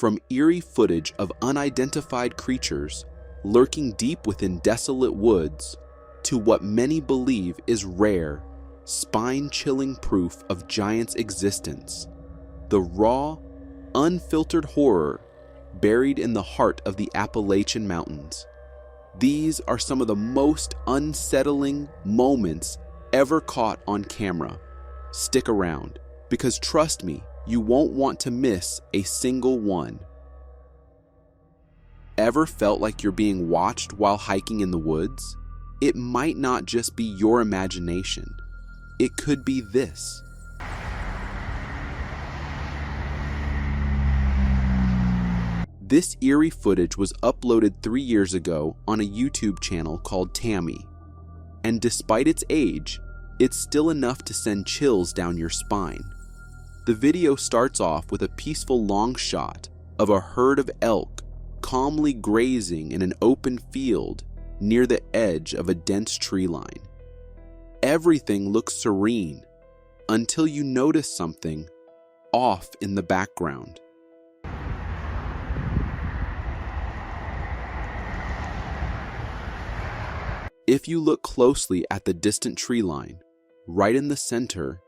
From eerie footage of unidentified creatures lurking deep within desolate woods to what many believe is rare, spine-chilling proof of giants' existence, the raw, unfiltered horror buried in the heart of the Appalachian Mountains. These are some of the most unsettling moments ever caught on camera. Stick around, because trust me, you won't want to miss a single one. Ever felt like you're being watched while hiking in the woods? It might not just be your imagination. It could be this. This eerie footage was uploaded 3 years ago on a YouTube channel called Tammy, and despite its age, it's still enough to send chills down your spine. The video starts off with a peaceful long shot of a herd of elk calmly grazing in an open field near the edge of a dense tree line. Everything looks serene until you notice something off in the background. If you look closely at the distant tree line, right in the center,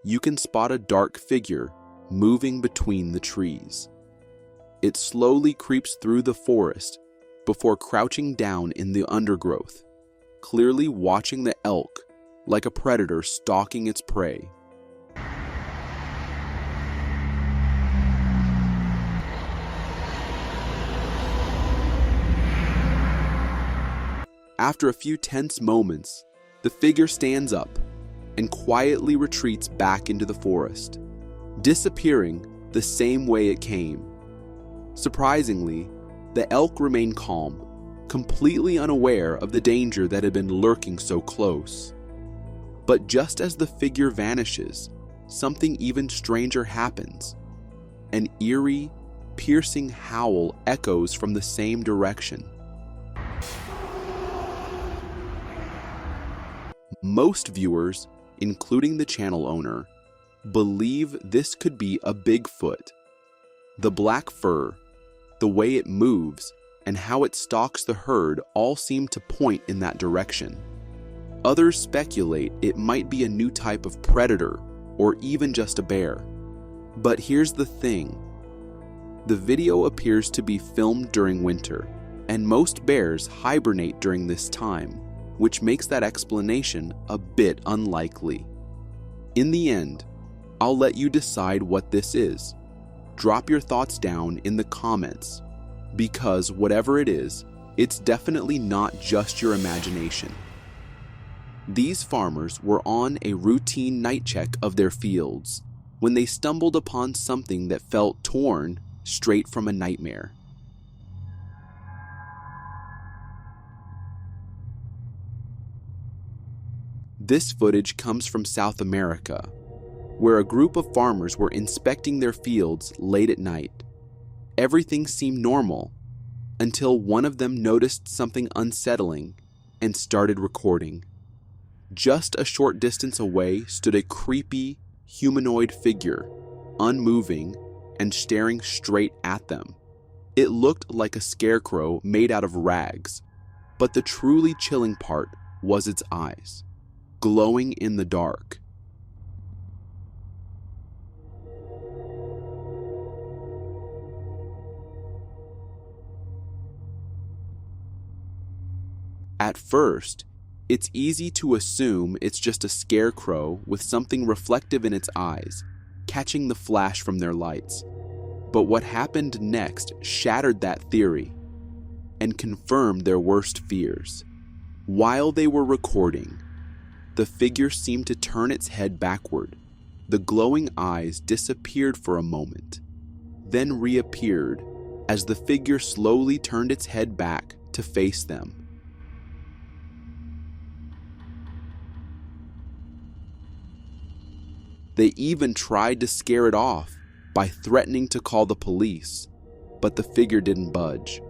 you can spot a dark figure moving between the trees. It slowly creeps through the forest before crouching down in the undergrowth, clearly watching the elk like a predator stalking its prey. After a few tense moments, the figure stands up and quietly retreats back into the forest, disappearing the same way it came. Surprisingly, the elk remained calm, completely unaware of the danger that had been lurking so close. But just as the figure vanishes, something even stranger happens. An eerie, piercing howl echoes from the same direction. Most viewers, including the channel owner, believe this could be a Bigfoot. The black fur, the way it moves, and how it stalks the herd all seem to point in that direction. Others speculate it might be a new type of predator or even just a bear. But here's the thing. The video appears to be filmed during winter, and most bears hibernate during this time, which makes that explanation a bit unlikely. In the end, I'll let you decide what this is. Drop your thoughts down in the comments, because whatever it is, it's definitely not just your imagination. These farmers were on a routine night check of their fields when they stumbled upon something that felt torn straight from a nightmare. This footage comes from South America, where a group of farmers were inspecting their fields late at night. Everything seemed normal until one of them noticed something unsettling and started recording. Just a short distance away stood a creepy, humanoid figure, unmoving and staring straight at them. It looked like a scarecrow made out of rags, but the truly chilling part was its eyes, glowing in the dark. At first, it's easy to assume it's just a scarecrow with something reflective in its eyes, catching the flash from their lights. But what happened next shattered that theory and confirmed their worst fears. While they were recording, the figure seemed to turn its head backward. The glowing eyes disappeared for a moment, then reappeared as the figure slowly turned its head back to face them. They even tried to scare it off by threatening to call the police, but the figure didn't budge.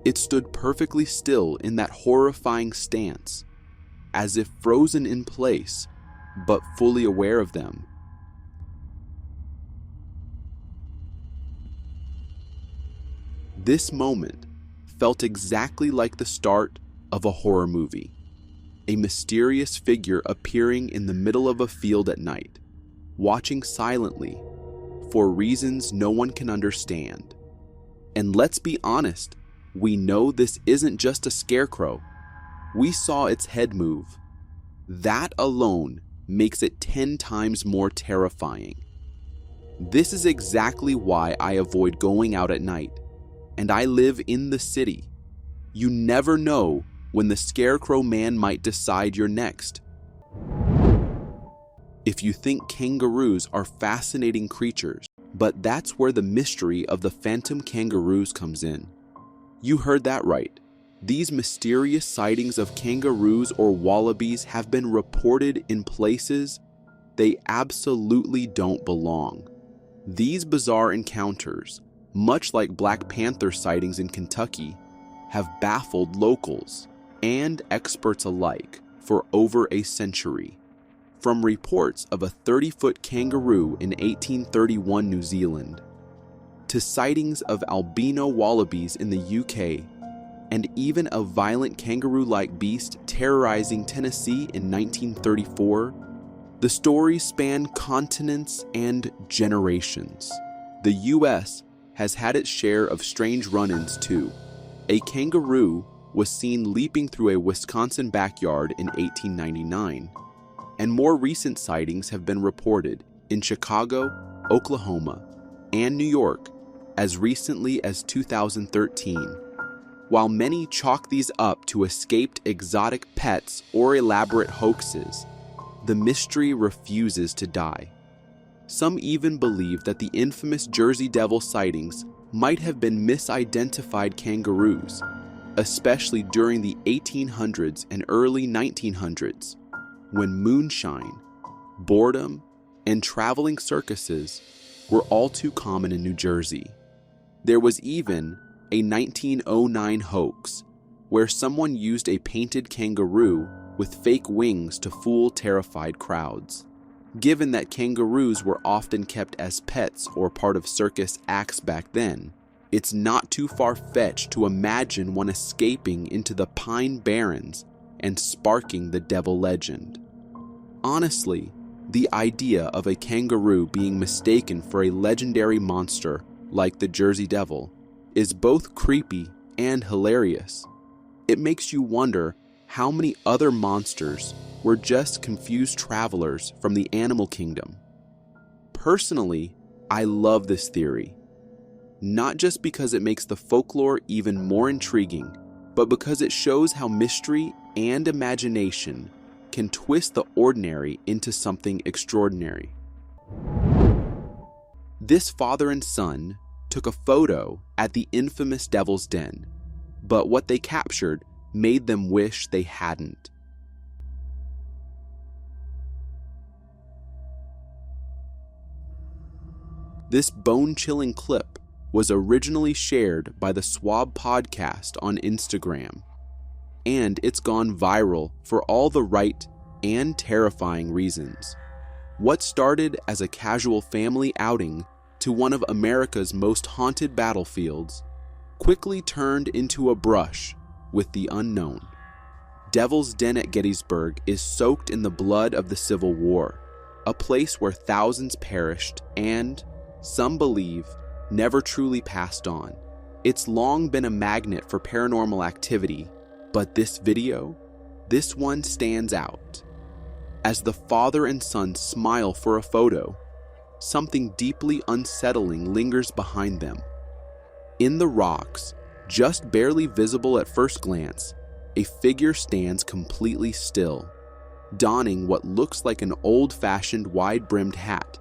It stood perfectly still in that horrifying stance, as if frozen in place, but fully aware of them. This moment felt exactly like the start of a horror movie. A mysterious figure appearing in the middle of a field at night, watching silently for reasons no one can understand. And let's be honest, we know this isn't just a scarecrow. We saw its head move. That alone makes it 10 times more terrifying. This is exactly why I avoid going out at night, and I live in the city. You never know when the Scarecrow Man might decide you're next. If you think kangaroos are fascinating creatures, but that's where the mystery of the phantom kangaroos comes in. You heard that right. These mysterious sightings of kangaroos or wallabies have been reported in places they absolutely don't belong. These bizarre encounters, much like Black Panther sightings in Kentucky, have baffled locals and experts alike for over a century. From reports of a 30-foot kangaroo in 1831 New Zealand, to sightings of albino wallabies in the UK, and even a violent kangaroo-like beast terrorizing Tennessee in 1934, the stories span continents and generations. The US has had its share of strange run-ins too. A kangaroo was seen leaping through a Wisconsin backyard in 1899, and more recent sightings have been reported in Chicago, Oklahoma, and New York as recently as 2013. While many chalk these up to escaped exotic pets or elaborate hoaxes, the mystery refuses to die. Some even believe that the infamous Jersey Devil sightings might have been misidentified kangaroos, especially during the 1800s and early 1900s, when moonshine, boredom, and traveling circuses were all too common in New Jersey. There was even a 1909 hoax where someone used a painted kangaroo with fake wings to fool terrified crowds. Given that kangaroos were often kept as pets or part of circus acts back then, it's not too far-fetched to imagine one escaping into the Pine Barrens and sparking the devil legend. Honestly, the idea of a kangaroo being mistaken for a legendary monster like the Jersey Devil is both creepy and hilarious. It makes you wonder how many other monsters were just confused travelers from the animal kingdom. Personally, I love this theory. Not just because it makes the folklore even more intriguing, but because it shows how mystery and imagination can twist the ordinary into something extraordinary. This father and son took a photo at the infamous Devil's Den, but what they captured made them wish they hadn't. This bone-chilling clip was originally shared by the Swab podcast on Instagram, and it's gone viral for all the right and terrifying reasons. What started as a casual family outing to one of America's most haunted battlefields quickly turned into a brush with the unknown. Devil's Den at Gettysburg is soaked in the blood of the Civil War, a place where thousands perished and, some believe, never truly passed on. It's long been a magnet for paranormal activity, but this video, this one stands out. As the father and son smile for a photo, something deeply unsettling lingers behind them. In the rocks, just barely visible at first glance, a figure stands completely still, donning what looks like an old-fashioned wide-brimmed hat,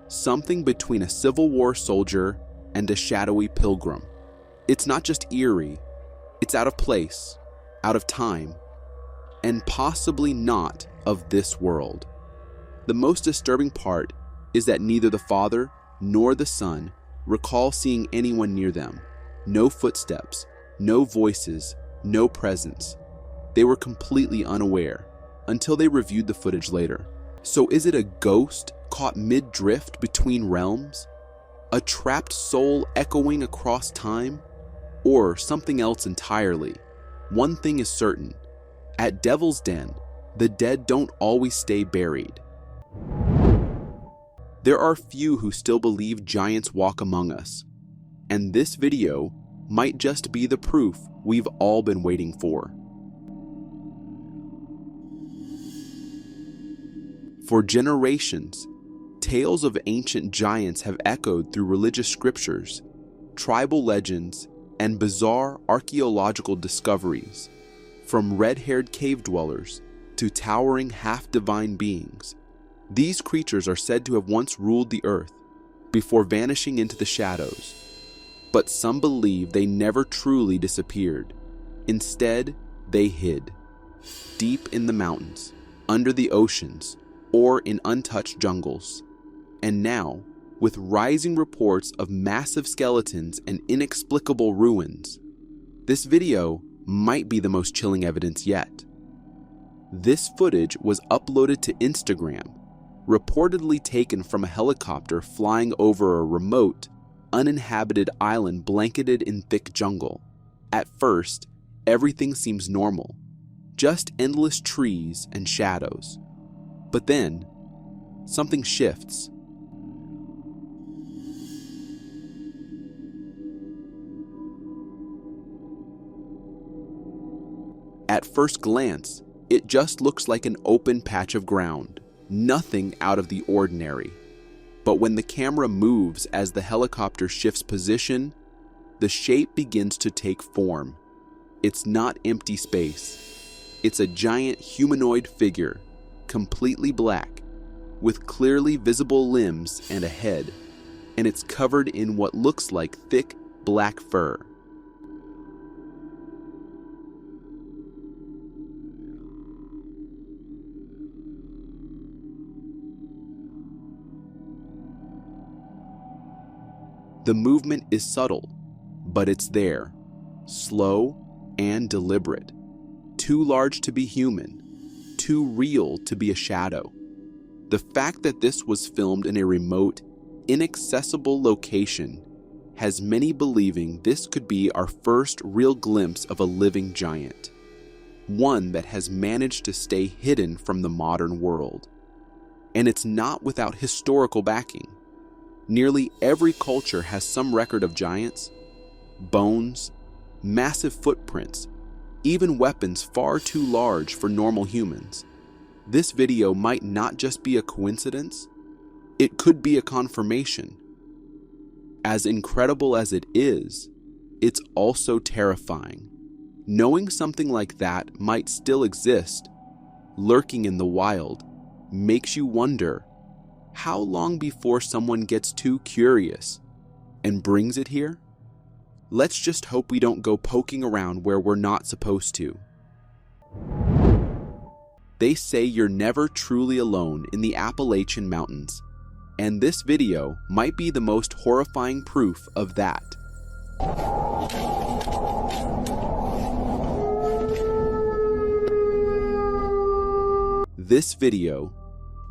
something between a Civil War soldier and a shadowy pilgrim. It's not just eerie, it's out of place, out of time, and possibly not of this world. The most disturbing part is that neither the father nor the son recall seeing anyone near them. No footsteps, no voices, no presence. They were completely unaware until they reviewed the footage later. So is it a ghost caught mid-drift between realms? A trapped soul echoing across time? or something else entirely. One thing is certain: at Devil's Den, the dead don't always stay buried. There are few who still believe giants walk among us, and this video might just be the proof we've all been waiting for. For generations, tales of ancient giants have echoed through religious scriptures, tribal legends, and bizarre archaeological discoveries. From red-haired cave dwellers to towering half-divine beings, these creatures are said to have once ruled the earth before vanishing into the shadows. But some believe they never truly disappeared. Instead, they hid, deep in the mountains, under the oceans, or in untouched jungles. And now, with rising reports of massive skeletons and inexplicable ruins, this video might be the most chilling evidence yet. This footage was uploaded to Instagram, reportedly taken from a helicopter flying over a remote, uninhabited island blanketed in thick jungle. At first, everything seems normal, just endless trees and shadows. But then, something shifts. At first glance, it just looks like an open patch of ground, nothing out of the ordinary. But when the camera moves as the helicopter shifts position, the shape begins to take form. It's not empty space. It's a giant humanoid figure, completely black, with clearly visible limbs and a head, and it's covered in what looks like thick black fur. The movement is subtle, but it's there, slow and deliberate, too large to be human, too real to be a shadow. The fact that this was filmed in a remote, inaccessible location has many believing this could be our first real glimpse of a living giant, one that has managed to stay hidden from the modern world. And it's not without historical backing. Nearly every culture has some record of giants, bones, massive footprints, even weapons far too large for normal humans. This video might not just be a coincidence, it could be a confirmation. As incredible as it is, it's also terrifying. Knowing something like that might still exist, lurking in the wild, makes you wonder, how long before someone gets too curious and brings it here? Let's just hope we don't go poking around where we're not supposed to. They say you're never truly alone in the Appalachian Mountains, and this video might be the most horrifying proof of that. This video,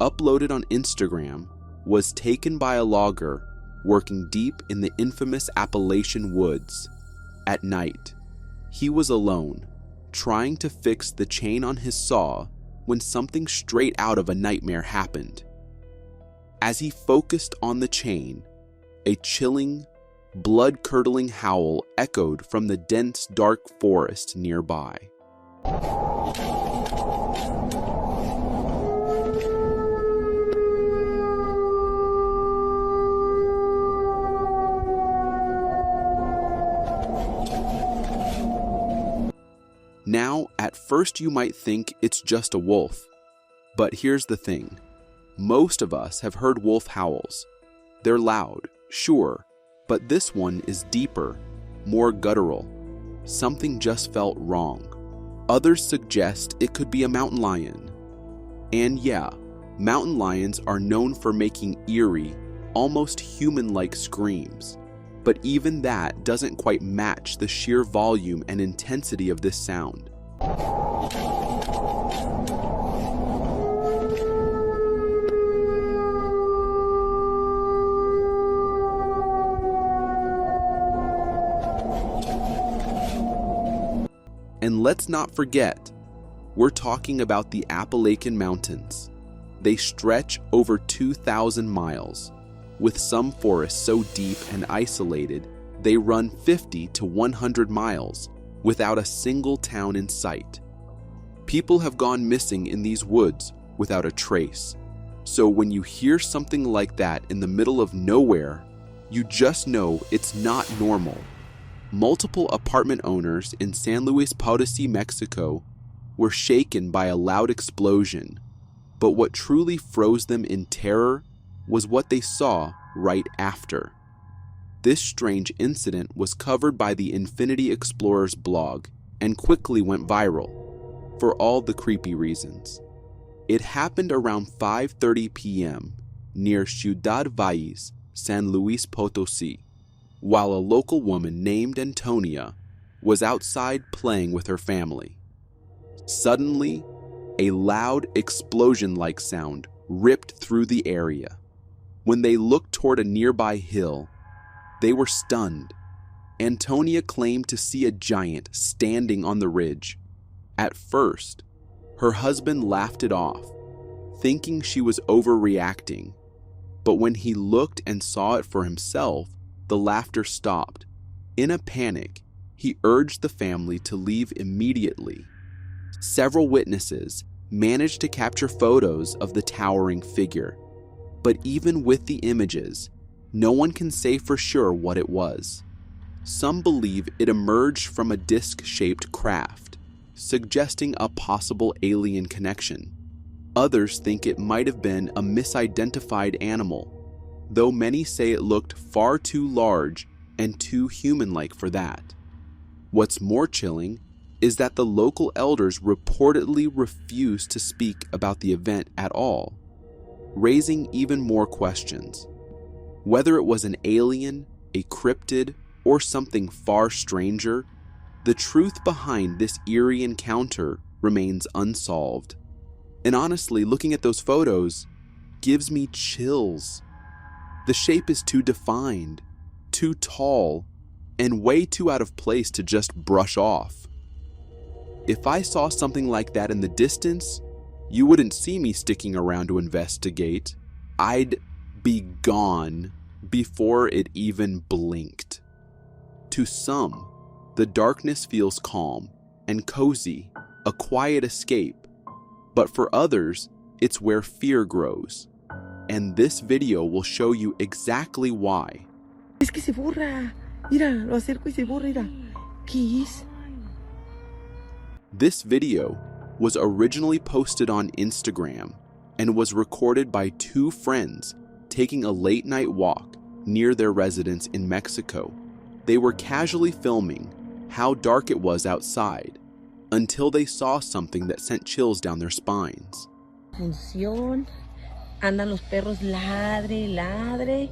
uploaded on Instagram, was taken by a logger working deep in the infamous Appalachian woods. At night, he was alone, trying to fix the chain on his saw when something straight out of a nightmare happened. As he focused on the chain, a chilling, blood-curdling howl echoed from the dense, dark forest nearby. Now, at first you might think it's just a wolf, but here's the thing. Most of us have heard wolf howls. They're loud, sure, but this one is deeper, more guttural. Something just felt wrong. Others suggest it could be a mountain lion. And yeah, mountain lions are known for making eerie, almost human-like screams. But even that doesn't quite match the sheer volume and intensity of this sound. And let's not forget, we're talking about the Appalachian Mountains. They stretch over 2,000 miles, with some forests so deep and isolated they run 50 to 100 miles without a single town in sight. People have gone missing in these woods without a trace. So when you hear something like that in the middle of nowhere, you just know it's not normal. Multiple apartment owners in San Luis Potosí, Mexico, were shaken by a loud explosion, but what truly froze them in terror was what they saw right after. This strange incident was covered by the Infinity Explorers blog and quickly went viral, for all the creepy reasons. It happened around 5:30 p.m. near Ciudad Valles, San Luis Potosí, while a local woman named Antonia was outside playing with her family. Suddenly, a loud explosion-like sound ripped through the area. When they looked toward a nearby hill, they were stunned. Antonia claimed to see a giant standing on the ridge. At first, her husband laughed it off, thinking she was overreacting. But when he looked and saw it for himself, the laughter stopped. In a panic, he urged the family to leave immediately. Several witnesses managed to capture photos of the towering figure, but even with the images, no one can say for sure what it was. Some believe it emerged from a disc-shaped craft, suggesting a possible alien connection. Others think it might have been a misidentified animal, though many say it looked far too large and too human-like for that. What's more chilling is that the local elders reportedly refused to speak about the event at all, raising even more questions. Whether it was an alien, a cryptid, or something far stranger, the truth behind this eerie encounter remains unsolved. And honestly, looking at those photos gives me chills. The shape is too defined, too tall, and way too out of place to just brush off. If I saw something like that in the distance, you wouldn't see me sticking around to investigate. I'd be gone before it even blinked. To some, the darkness feels calm and cozy, a quiet escape. But for others, it's where fear grows. And this video will show you exactly why. Es que se borra. Mira, lo acerco y se borra, mira. ¿Qué es? This video was originally posted on Instagram and was recorded by two friends taking a late-night walk near their residence in Mexico. They were casually filming how dark it was outside until they saw something that sent chills down their spines. Función. Andan los perros ladre, ladre.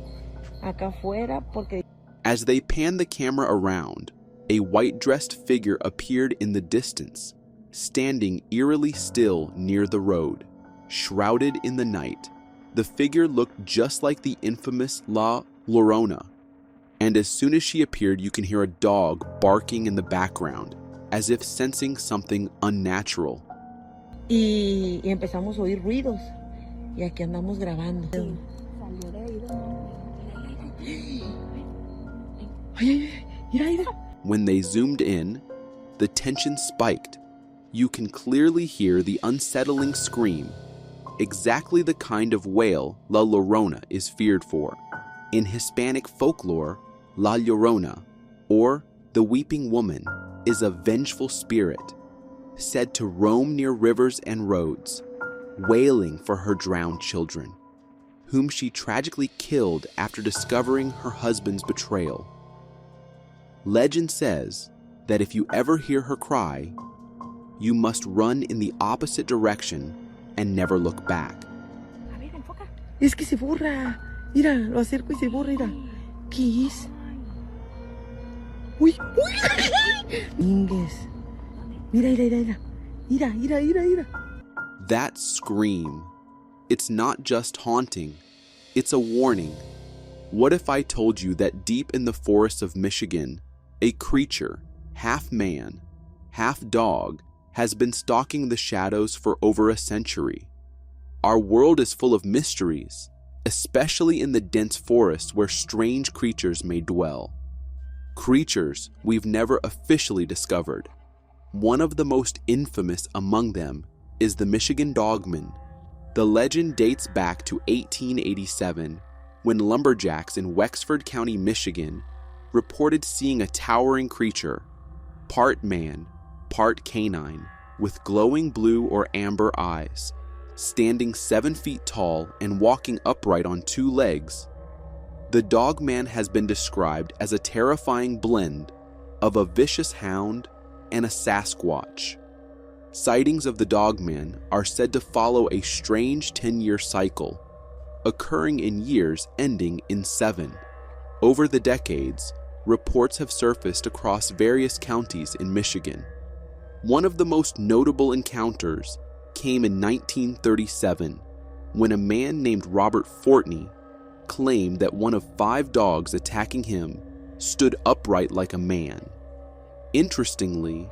Acá afuera porque... As they panned the camera around, a white-dressed figure appeared in the distance, standing eerily still near the road, shrouded in the night. The figure looked just like the infamous La Llorona, and as soon as she appeared, you can hear a dog barking in the background, as if sensing something unnatural. Y empezamos a oír ruidos. Y aquí andamos grabando. When they zoomed in, the tension spiked. You can clearly hear the unsettling scream, exactly the kind of wail La Llorona is feared for. In Hispanic folklore, La Llorona, or the Weeping Woman, is a vengeful spirit, said to roam near rivers and roads, wailing for her drowned children, whom she tragically killed after discovering her husband's betrayal. Legend says that if you ever hear her cry, you must run in the opposite direction and never look back. Es que se borra. Mira, lo acerco y se borra, mira. ¿Qué es? Uy, uy. Inges. Mira, mira, mira. Mira, mira, mira. That scream, it's not just haunting, it's a warning. What if I told you that deep in the forests of Michigan, a creature, half man, half dog, has been stalking the shadows for over a century. Our world is full of mysteries, especially in the dense forests where strange creatures may dwell. Creatures we've never officially discovered. One of the most infamous among them is the Michigan Dogman. The legend dates back to 1887, when lumberjacks in Wexford County, Michigan, reported seeing a towering creature, part man, part canine, with glowing blue or amber eyes, standing 7 feet tall and walking upright on 2 legs. The Dogman has been described as a terrifying blend of a vicious hound and a Sasquatch. Sightings of the Dogman are said to follow a strange 10-year cycle, occurring in years ending in 7. Over the decades, reports have surfaced across various counties in Michigan. One of the most notable encounters came in 1937, when a man named Robert Fortney claimed that one of 5 dogs attacking him stood upright like a man. Interestingly,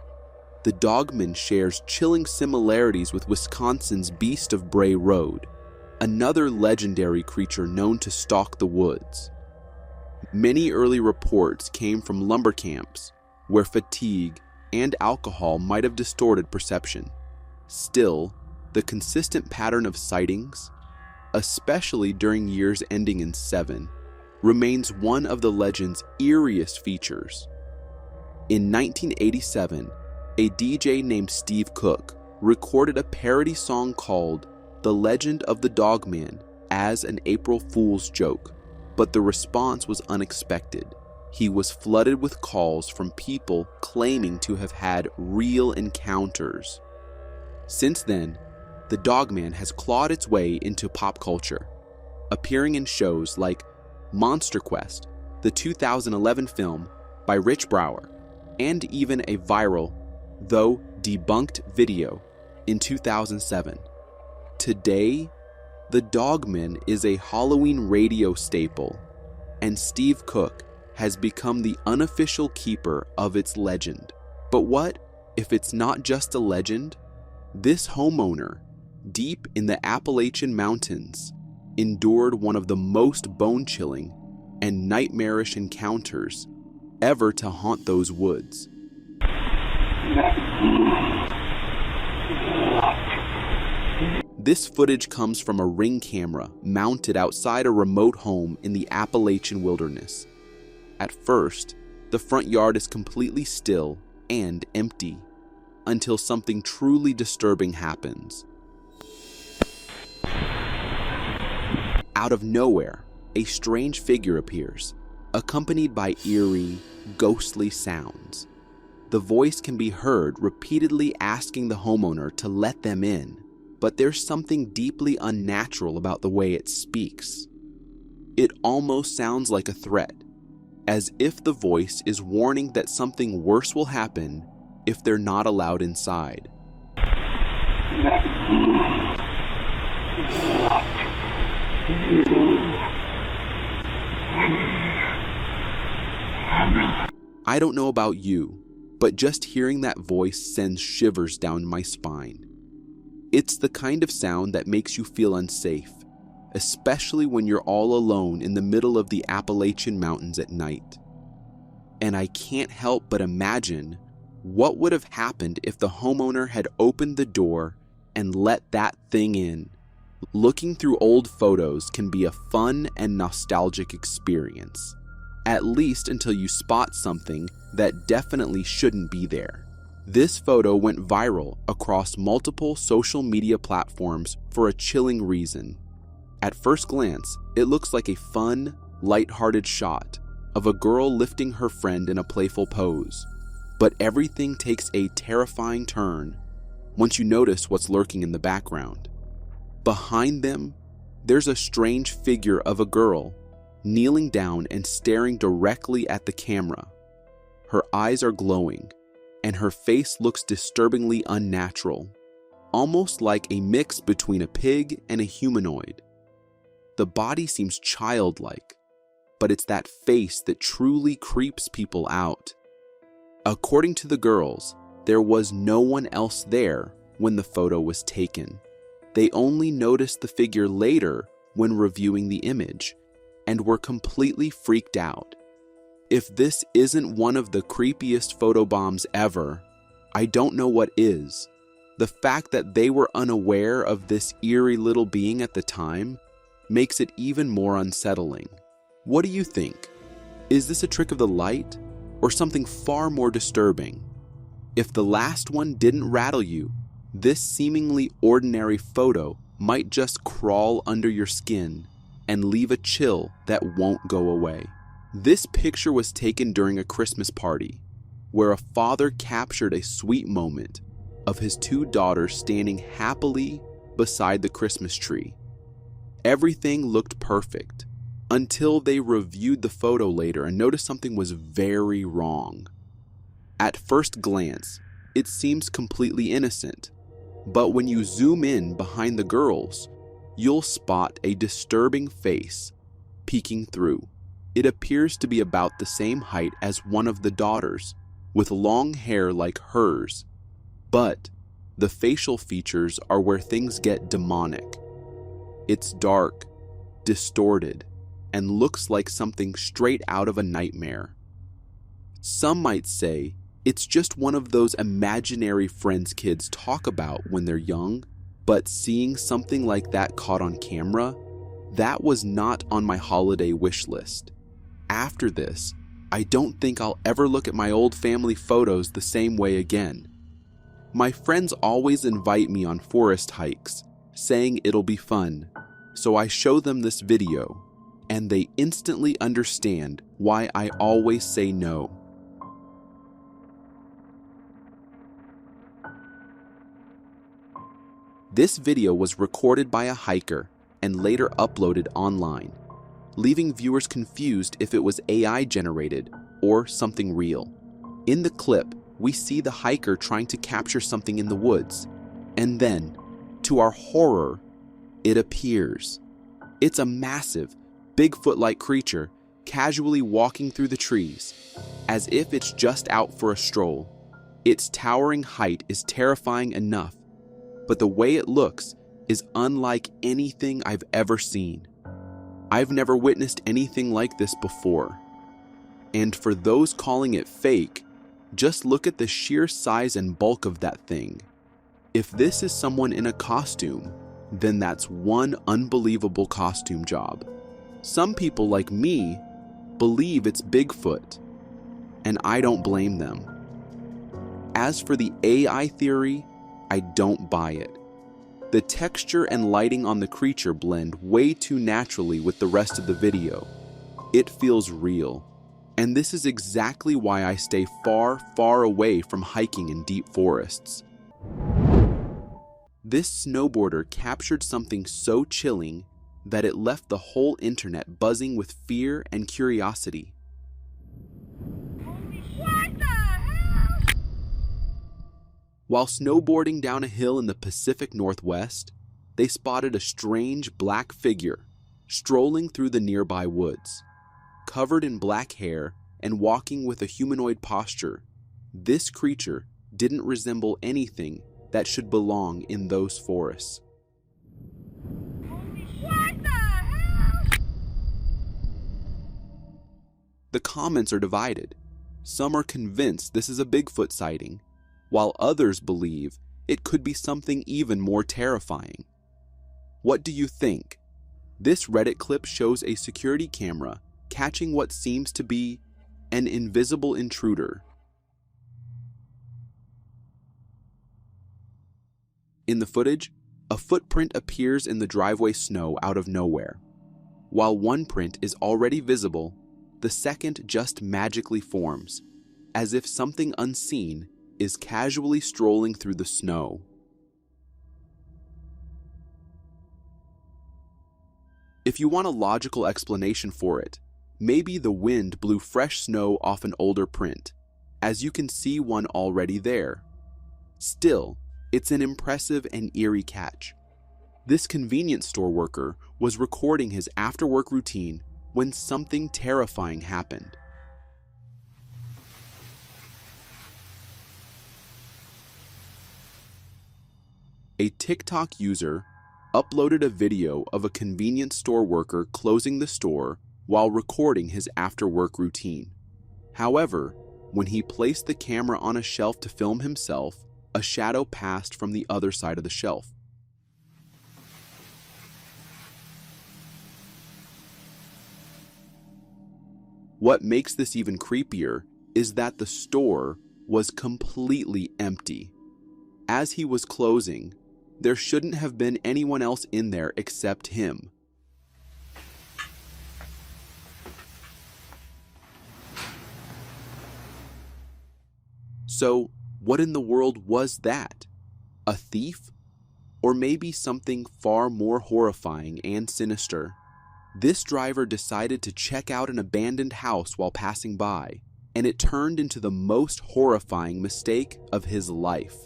the Dogman shares chilling similarities with Wisconsin's Beast of Bray Road, another legendary creature known to stalk the woods. Many early reports came from lumber camps, where fatigue and alcohol might have distorted perception. Still, the consistent pattern of sightings, especially during years ending in 7, remains one of the legend's eeriest features. In 1987, a DJ named Steve Cook recorded a parody song called "The Legend of the Dogman" as an April Fool's joke, but the response was unexpected. He was flooded with calls from people claiming to have had real encounters. Since then, the Dogman has clawed its way into pop culture, appearing in shows like Monster Quest, the 2011 film by Rich Brower, and even a viral, though debunked, video in 2007. Today, the Dogman is a Halloween radio staple, and Steve Cook has become the unofficial keeper of its legend. But what if it's not just a legend? This homeowner, deep in the Appalachian Mountains, endured one of the most bone-chilling and nightmarish encounters ever to haunt those woods. This footage comes from a Ring camera mounted outside a remote home in the Appalachian wilderness. At first, the front yard is completely still and empty, until something truly disturbing happens. Out of nowhere, a strange figure appears, accompanied by eerie, ghostly sounds. The voice can be heard repeatedly asking the homeowner to let them in, but there's something deeply unnatural about the way it speaks. It almost sounds like a threat, as if the voice is warning that something worse will happen if they're not allowed inside. I don't know about you, but just hearing that voice sends shivers down my spine. It's the kind of sound that makes you feel unsafe, especially when you're all alone in the middle of the Appalachian Mountains at night. And I can't help but imagine what would have happened if the homeowner had opened the door and let that thing in. Looking through old photos can be a fun and nostalgic experience, at least until you spot something that definitely shouldn't be there. This photo went viral across multiple social media platforms for a chilling reason. At first glance, it looks like a fun, lighthearted shot of a girl lifting her friend in a playful pose. But everything takes a terrifying turn once you notice what's lurking in the background. Behind them, there's a strange figure of a girl kneeling down and staring directly at the camera. Her eyes are glowing, and her face looks disturbingly unnatural, almost like a mix between a pig and a humanoid. The body seems childlike, but it's that face that truly creeps people out. According to the girls, There was no one else there when the photo was taken. They only noticed the figure later when reviewing the image and were completely freaked out. If this isn't one of the creepiest photobombs ever, I don't know what is. The fact that they were unaware of this eerie little being at the time makes it even more unsettling. What do you think? Is this a trick of the light or something far more disturbing? If the last one didn't rattle you, this seemingly ordinary photo might just crawl under your skin and leave a chill that won't go away. This picture was taken during a Christmas party, where a father captured a sweet moment of his two daughters standing happily beside the Christmas tree. Everything looked perfect until they reviewed the photo later and noticed something was very wrong. At first glance, it seems completely innocent, but when you zoom in behind the girls, you'll spot a disturbing face peeking through. It appears to be about the same height as one of the daughters, with long hair like hers, but the facial features are where things get demonic. It's dark, distorted, and looks like something straight out of a nightmare. Some might say it's just one of those imaginary friends kids talk about when they're young, but seeing something like that caught on camera, that was not on my holiday wish list. After this, I don't think I'll ever look at my old family photos the same way again. My friends always invite me on forest hikes, saying it'll be fun, so I show them this video, and they instantly understand why I always say no. This video was recorded by a hiker and later uploaded online, leaving viewers confused if it was AI generated or something real. In the clip, we see the hiker trying to capture something in the woods, and then, to our horror, it appears. It's a massive, Bigfoot-like creature casually walking through the trees, as if it's just out for a stroll. Its towering height is terrifying enough, but the way it looks is unlike anything I've ever seen. I've never witnessed anything like this before. And for those calling it fake, just look at the sheer size and bulk of that thing. If this is someone in a costume, then that's one unbelievable costume job. Some people like me believe it's Bigfoot, and I don't blame them. As for the AI theory, I don't buy it. The texture and lighting on the creature blend way too naturally with the rest of the video. It feels real, and this is exactly why I stay far, far away from hiking in deep forests. This snowboarder captured something so chilling that it left the whole internet buzzing with fear and curiosity. What the hell? While snowboarding down a hill in the Pacific Northwest, they spotted a strange black figure strolling through the nearby woods. Covered in black hair and walking with a humanoid posture, this creature didn't resemble anything that should belong in those forests. What the hell? The comments are divided. Some are convinced this is a Bigfoot sighting, while others believe it could be something even more terrifying. What do you think? This Reddit clip shows a security camera catching what seems to be an invisible intruder. In the footage, a footprint appears in the driveway snow out of nowhere. While one print is already visible, the second just magically forms, as if something unseen is casually strolling through the snow. If you want a logical explanation for it, maybe the wind blew fresh snow off an older print, as you can see one already there. Still, it's an impressive and eerie catch. This convenience store worker was recording his after-work routine when something terrifying happened. A TikTok user uploaded a video of a convenience store worker closing the store while recording his after-work routine. However, when he placed the camera on a shelf to film himself, a shadow passed from the other side of the shelf. What makes this even creepier is that the store was completely empty. As he was closing, there shouldn't have been anyone else in there except him. So, what in the world was that? A thief? Or maybe something far more horrifying and sinister? This driver decided to check out an abandoned house while passing by, and it turned into the most horrifying mistake of his life.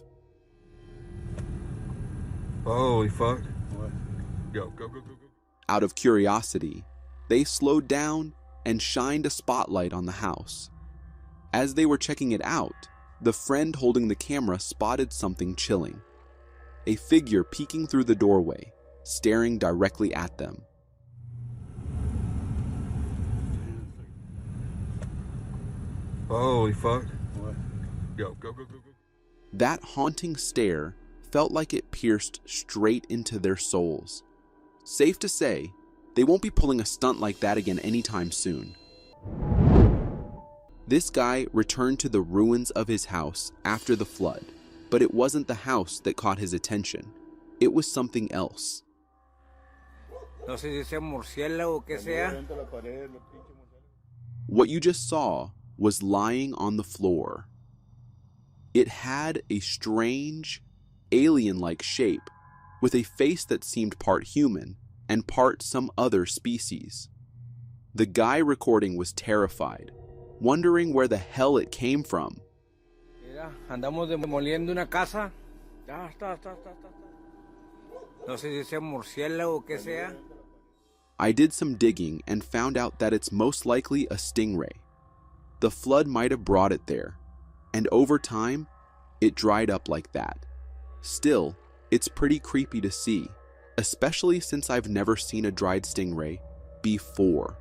Holy fuck. What? Go. Out of curiosity, they slowed down and shined a spotlight on the house. As they were checking it out, the friend holding the camera spotted something chilling. A figure peeking through the doorway, staring directly at them. Holy fuck. What? Go. That haunting stare felt like it pierced straight into their souls. Safe to say, they won't be pulling a stunt like that again anytime soon. This guy returned to the ruins of his house after the flood, but it wasn't the house that caught his attention. It was something else. No sé si sea murciélago o qué sea. What you just saw was lying on the floor. It had a strange, alien-like shape, with a face that seemed part human and part some other species. The guy recording was terrified, wondering where the hell it came from. Mira, andamos demoliendo una casa. Está. No sé si sea murciélago o qué sea. I did some digging and found out that it's most likely a stingray. The flood might have brought it there, and over time, it dried up like that. Still, it's pretty creepy to see, especially since I've never seen a dried stingray before.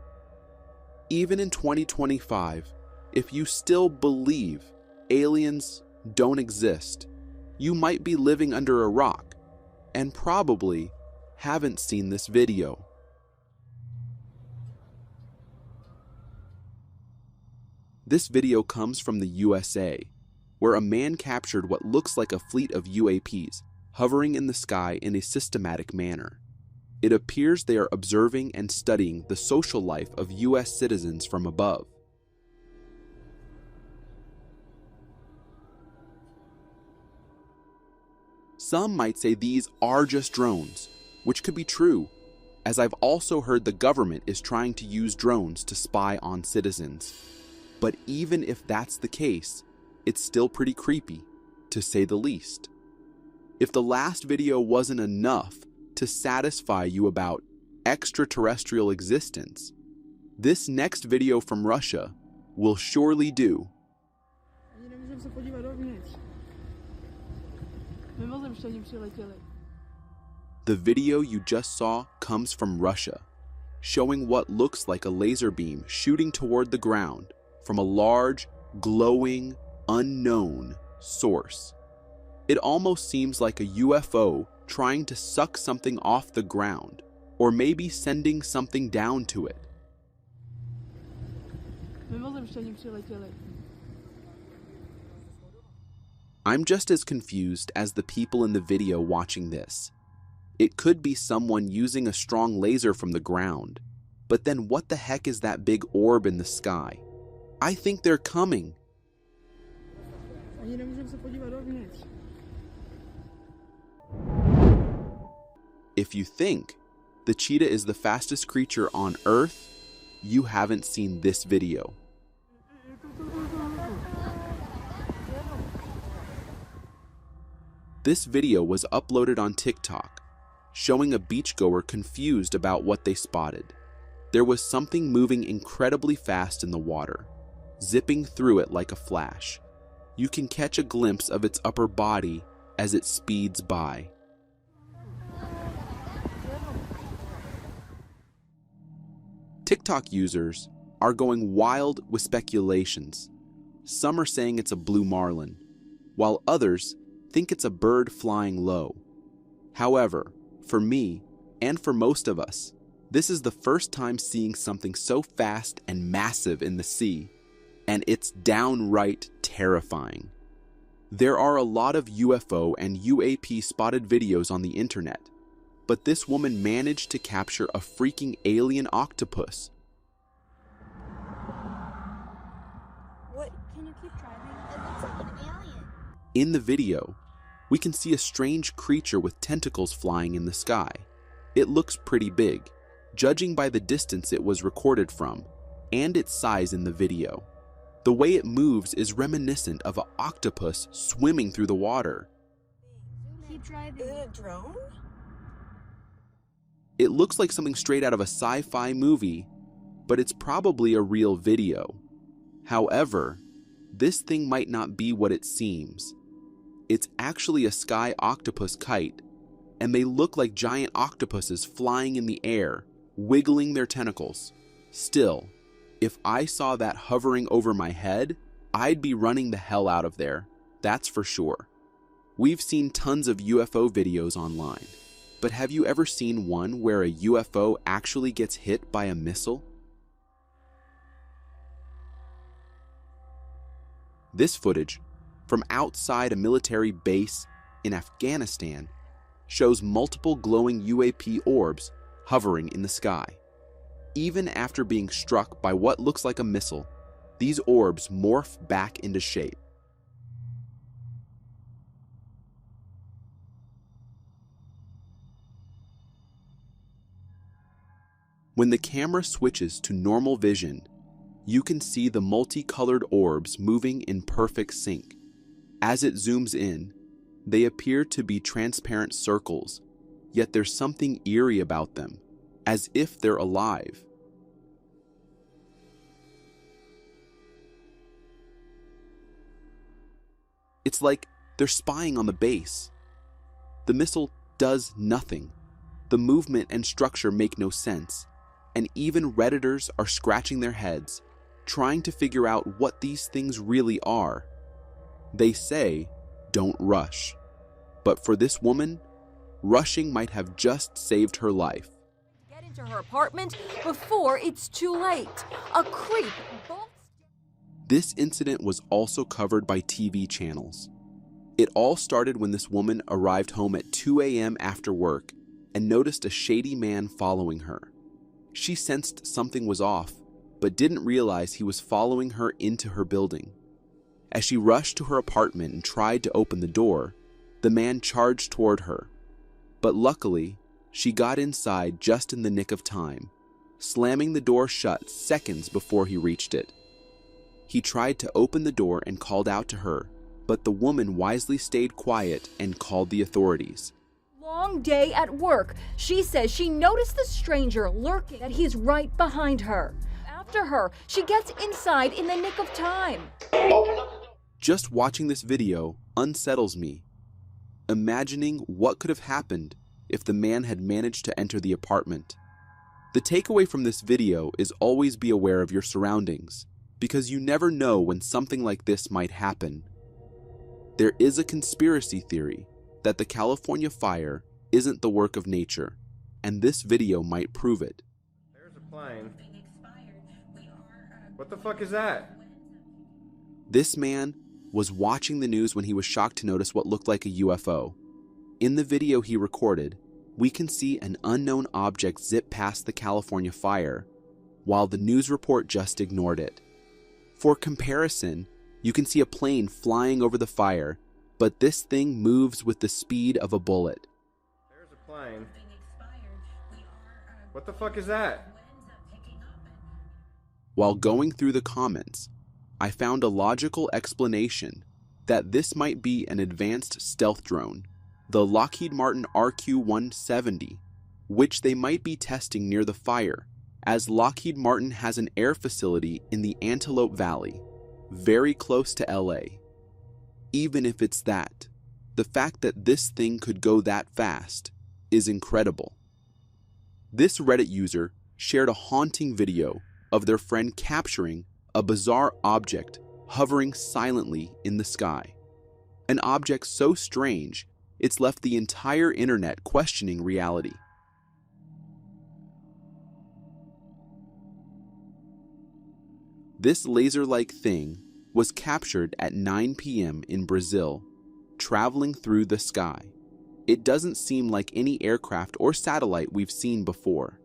Even in 2025, if you still believe aliens don't exist, you might be living under a rock and probably haven't seen this video. This video comes from the USA, where a man captured what looks like a fleet of UAPs hovering in the sky in a systematic manner. It appears they are observing and studying the social life of US citizens from above. Some might say these are just drones, which could be true, as I've also heard the government is trying to use drones to spy on citizens. But even if that's the case, it's still pretty creepy, to say the least. If the last video wasn't enough to satisfy you about extraterrestrial existence, this next video from Russia will surely do. The video you just saw comes from Russia, showing what looks like a laser beam shooting toward the ground from a large, glowing, unknown source. It almost seems like a UFO trying to suck something off the ground, or maybe sending something down to it. I'm just as confused as the people in the video watching this. It could be someone using a strong laser from the ground, but then what the heck is that big orb in the sky? I think they're coming. If you think the cheetah is the fastest creature on Earth, you haven't seen this video. This video was uploaded on TikTok, showing a beachgoer confused about what they spotted. There was something moving incredibly fast in the water, zipping through it like a flash. You can catch a glimpse of its upper body as it speeds by. TikTok users are going wild with speculations. Some are saying it's a blue marlin, while others think it's a bird flying low. However, for me, and for most of us, this is the first time seeing something so fast and massive in the sea, and it's downright terrifying. There are a lot of UFO and UAP spotted videos on the internet, but this woman managed to capture a freaking alien octopus. What? Can you keep driving? It looks like an alien. In the video, we can see a strange creature with tentacles flying in the sky. It looks pretty big, judging by the distance it was recorded from, and its size in the video. The way it moves is reminiscent of an octopus swimming through the water. Keep driving. Is it a drone? It looks like something straight out of a sci-fi movie, but it's probably a real video. However, this thing might not be what it seems. It's actually a sky octopus kite, and they look like giant octopuses flying in the air, wiggling their tentacles. Still, if I saw that hovering over my head, I'd be running the hell out of there, that's for sure. We've seen tons of UFO videos online, but have you ever seen one where a UFO actually gets hit by a missile? This footage, from outside a military base in Afghanistan, shows multiple glowing UAP orbs hovering in the sky. Even after being struck by what looks like a missile, these orbs morph back into shape. When the camera switches to normal vision, you can see the multicolored orbs moving in perfect sync. As it zooms in, they appear to be transparent circles, yet there's something eerie about them, as if they're alive. It's like they're spying on the base. The missile does nothing. The movement and structure make no sense, and even Redditors are scratching their heads, trying to figure out what these things really are. They say, don't rush. But for this woman, rushing might have just saved her life. Get into her apartment before it's too late. A creep bolts. This incident was also covered by TV channels. It all started when this woman arrived home at 2 a.m. after work and noticed a shady man following her. She sensed something was off, but didn't realize he was following her into her building. As she rushed to her apartment and tried to open the door, the man charged toward her. But luckily, she got inside just in the nick of time, slamming the door shut seconds before he reached it. He tried to open the door and called out to her, but the woman wisely stayed quiet and called the authorities. Long day at work. She says she noticed the stranger lurking, that he's right behind her. After her, she gets inside in the nick of time. Just watching this video unsettles me, imagining what could have happened if the man had managed to enter the apartment. The takeaway from this video is always be aware of your surroundings, because you never know when something like this might happen. There is a conspiracy theory that the California fire isn't the work of nature, and this video might prove it. There's a plane. What the fuck is that? This man was watching the news when he was shocked to notice what looked like a UFO. In the video he recorded, we can see an unknown object zip past the California fire, while the news report just ignored it. For comparison, you can see a plane flying over the fire, but this thing moves with the speed of a bullet. There's a plane. What the fuck is that? While going through the comments, I found a logical explanation that this might be an advanced stealth drone, the Lockheed Martin RQ-170, which they might be testing near the fire, as Lockheed Martin has an air facility in the Antelope Valley, very close to LA. Even if it's that, the fact that this thing could go that fast is incredible. This Reddit user shared a haunting video of their friend capturing a bizarre object hovering silently in the sky. An object so strange, it's left the entire internet questioning reality. This laser-like thing was captured at 9 p.m. in Brazil, traveling through the sky. It doesn't seem like any aircraft or satellite we've seen before.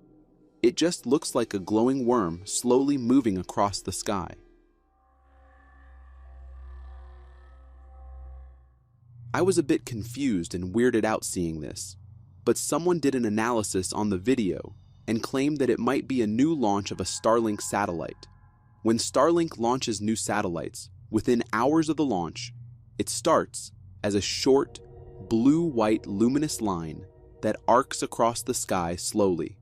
It just looks like a glowing worm slowly moving across the sky. I was a bit confused and weirded out seeing this, but someone did an analysis on the video and claimed that it might be a new launch of a Starlink satellite. When Starlink launches new satellites, within hours of the launch, it starts as a short, blue-white luminous line that arcs across the sky slowly.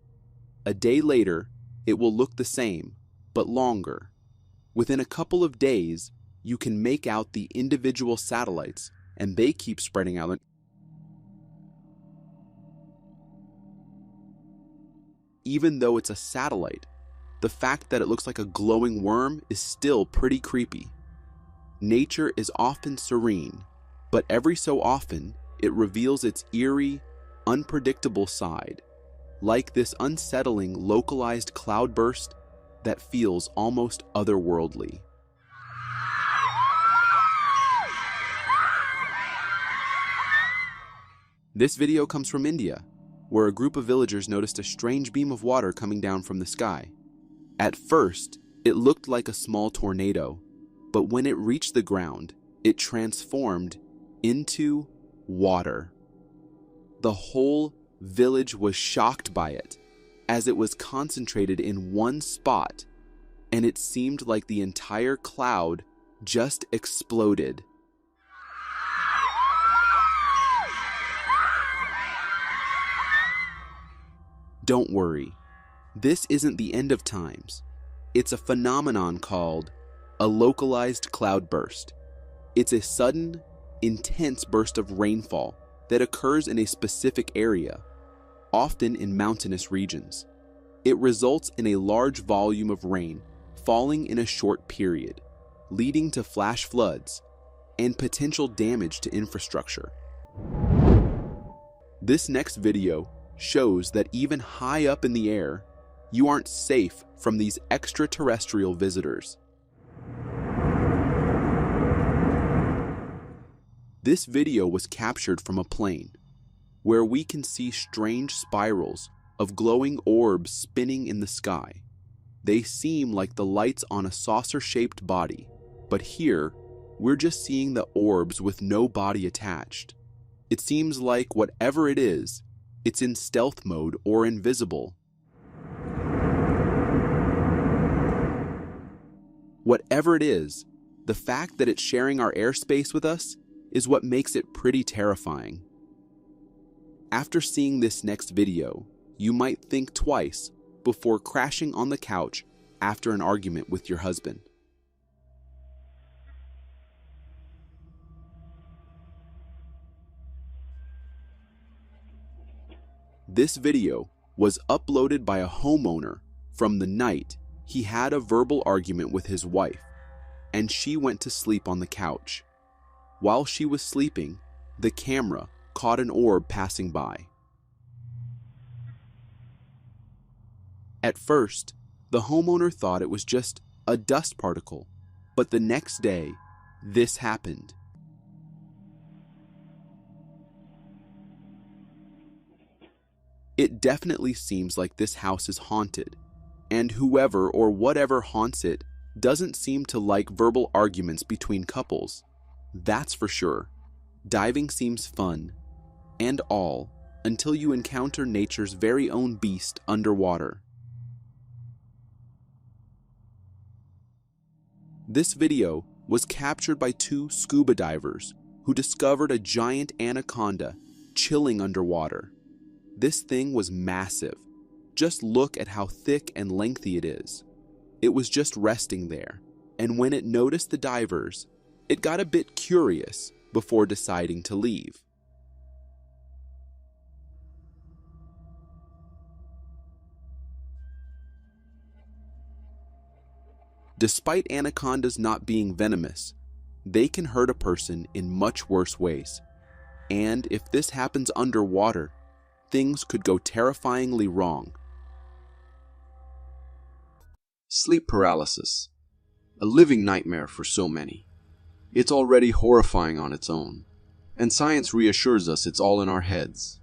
A day later, it will look the same, but longer. Within a couple of days, you can make out the individual satellites, and they keep spreading out. Even though it's a satellite, the fact that it looks like a glowing worm is still pretty creepy. Nature is often serene, but every so often, it reveals its eerie, unpredictable side, like this unsettling localized cloudburst that feels almost otherworldly. This video comes from India, where a group of villagers noticed a strange beam of water coming down from the sky. At first, it looked like a small tornado, but when it reached the ground, it transformed into water. The whole village was shocked by it, as it was concentrated in one spot, and it seemed like the entire cloud just exploded. Don't worry, this isn't the end of times. It's a phenomenon called a localized cloudburst. It's a sudden, intense burst of rainfall that occurs in a specific area, often in mountainous regions. It results in a large volume of rain falling in a short period, leading to flash floods and potential damage to infrastructure. This next video shows that even high up in the air, you aren't safe from these extraterrestrial visitors. This video was captured from a plane, where we can see strange spirals of glowing orbs spinning in the sky. They seem like the lights on a saucer-shaped body, but here, we're just seeing the orbs with no body attached. It seems like whatever it is, it's in stealth mode or invisible. Whatever it is, the fact that it's sharing our airspace with us is what makes it pretty terrifying. After seeing this next video, you might think twice before crashing on the couch after an argument with your husband. This video was uploaded by a homeowner from the night he had a verbal argument with his wife, and she went to sleep on the couch. While she was sleeping, the camera caught an orb passing by. At first, the homeowner thought it was just a dust particle, but the next day, this happened. It definitely seems like this house is haunted, and whoever or whatever haunts it doesn't seem to like verbal arguments between couples. That's for sure. Diving seems fun, and all, until you encounter nature's very own beast underwater. This video was captured by two scuba divers who discovered a giant anaconda chilling underwater. This thing was massive. Just look at how thick and lengthy it is. It was just resting there, and when it noticed the divers, it got a bit curious before deciding to leave. Despite anacondas not being venomous, they can hurt a person in much worse ways. And if this happens underwater, things could go terrifyingly wrong. Sleep paralysis. A living nightmare for so many. It's already horrifying on its own, and science reassures us it's all in our heads.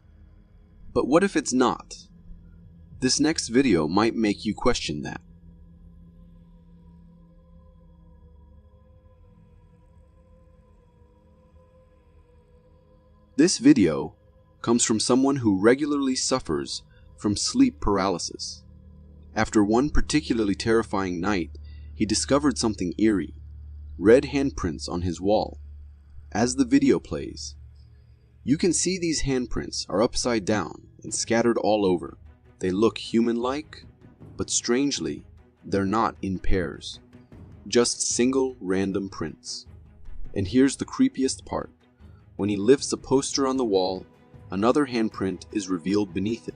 But what if it's not? This next video might make you question that. This video comes from someone who regularly suffers from sleep paralysis. After one particularly terrifying night, he discovered something eerie, red handprints on his wall. As the video plays, you can see these handprints are upside down and scattered all over. They look human-like, but strangely, they're not in pairs, just single random prints. And here's the creepiest part. When he lifts a poster on the wall, another handprint is revealed beneath it.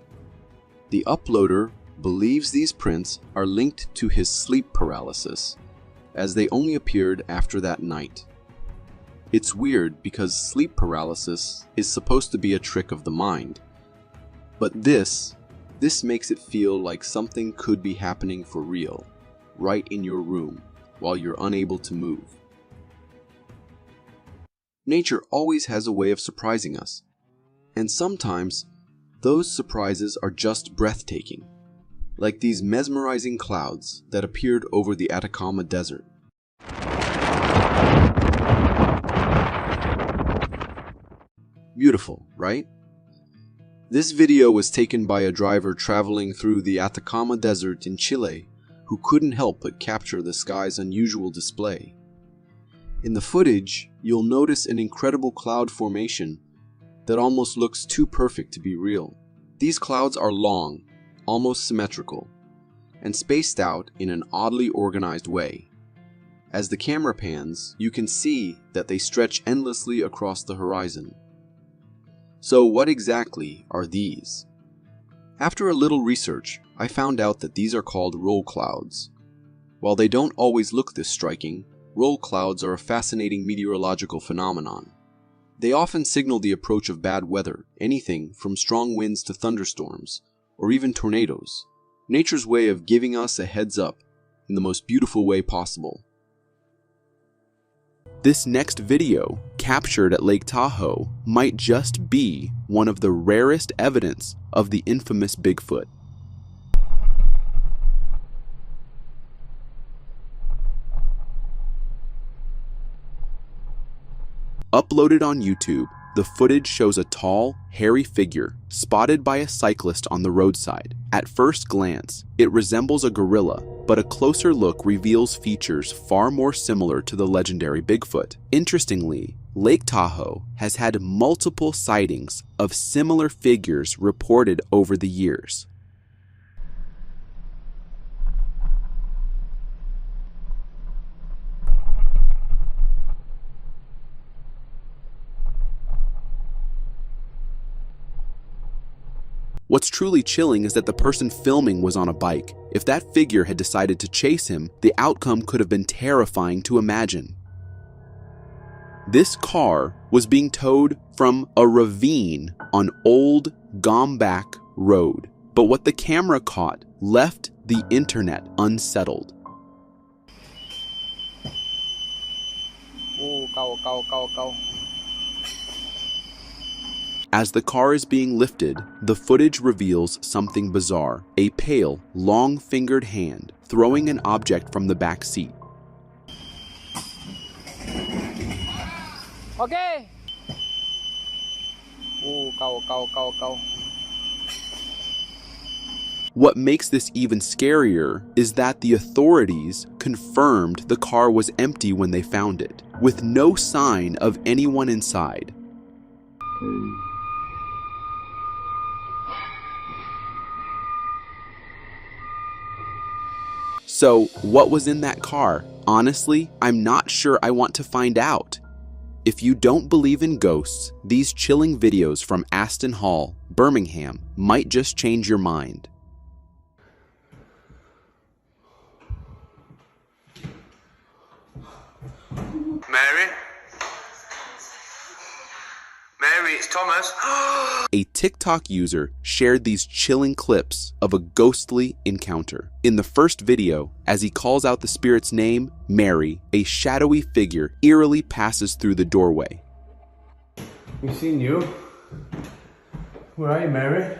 The uploader believes these prints are linked to his sleep paralysis, as they only appeared after that night. It's weird because sleep paralysis is supposed to be a trick of the mind, but this makes it feel like something could be happening for real, right in your room, while you're unable to move. Nature always has a way of surprising us, and sometimes those surprises are just breathtaking, like these mesmerizing clouds that appeared over the Atacama Desert. Beautiful, right? This video was taken by a driver traveling through the Atacama Desert in Chile who couldn't help but capture the sky's unusual display. In the footage, you'll notice an incredible cloud formation that almost looks too perfect to be real. These clouds are long, almost symmetrical, and spaced out in an oddly organized way. As the camera pans, you can see that they stretch endlessly across the horizon. So what exactly are these? After a little research, I found out that these are called roll clouds. While they don't always look this striking, roll clouds are a fascinating meteorological phenomenon. They often signal the approach of bad weather, anything from strong winds to thunderstorms, or even tornadoes. Nature's way of giving us a heads up in the most beautiful way possible. This next video, captured at Lake Tahoe, might just be one of the rarest evidence of the infamous Bigfoot. Uploaded on YouTube, the footage shows a tall, hairy figure spotted by a cyclist on the roadside. At first glance, it resembles a gorilla, but a closer look reveals features far more similar to the legendary Bigfoot. Interestingly, Lake Tahoe has had multiple sightings of similar figures reported over the years. What's truly chilling is that the person filming was on a bike. If that figure had decided to chase him, the outcome could have been terrifying to imagine. This car was being towed from a ravine on Old Gombak Road, but what the camera caught left the internet unsettled. As the car is being lifted, the footage reveals something bizarre. A pale, long-fingered hand throwing an object from the back seat. Okay. What makes this even scarier is that the authorities confirmed the car was empty when they found it, with no sign of anyone inside. So, what was in that car? Honestly, I'm not sure I want to find out. If you don't believe in ghosts, these chilling videos from Aston Hall, Birmingham, might just change your mind. Mary? Mary, it's Thomas. A TikTok user shared these chilling clips of a ghostly encounter. In the first video, as he calls out the spirit's name, Mary, a shadowy figure eerily passes through the doorway. We seen you. Where are you, Mary?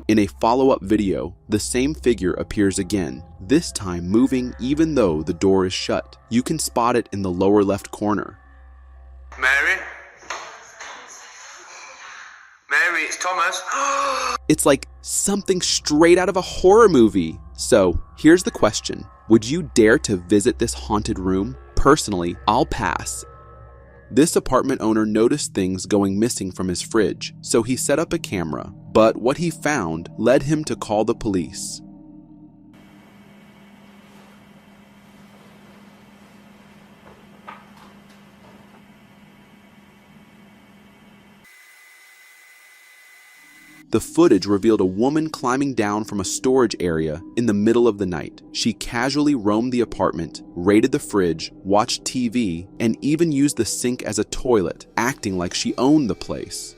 In a follow-up video, the same figure appears again, this time moving even though the door is shut. You can spot it in the lower left corner. Mary? Mary, it's Thomas. It's like something straight out of a horror movie. So, here's the question. Would you dare to visit this haunted room? Personally, I'll pass. This apartment owner noticed things going missing from his fridge, so he set up a camera, but what he found led him to call the police. The footage revealed a woman climbing down from a storage area in the middle of the night. She casually roamed the apartment, raided the fridge, watched TV, and even used the sink as a toilet, acting like she owned the place.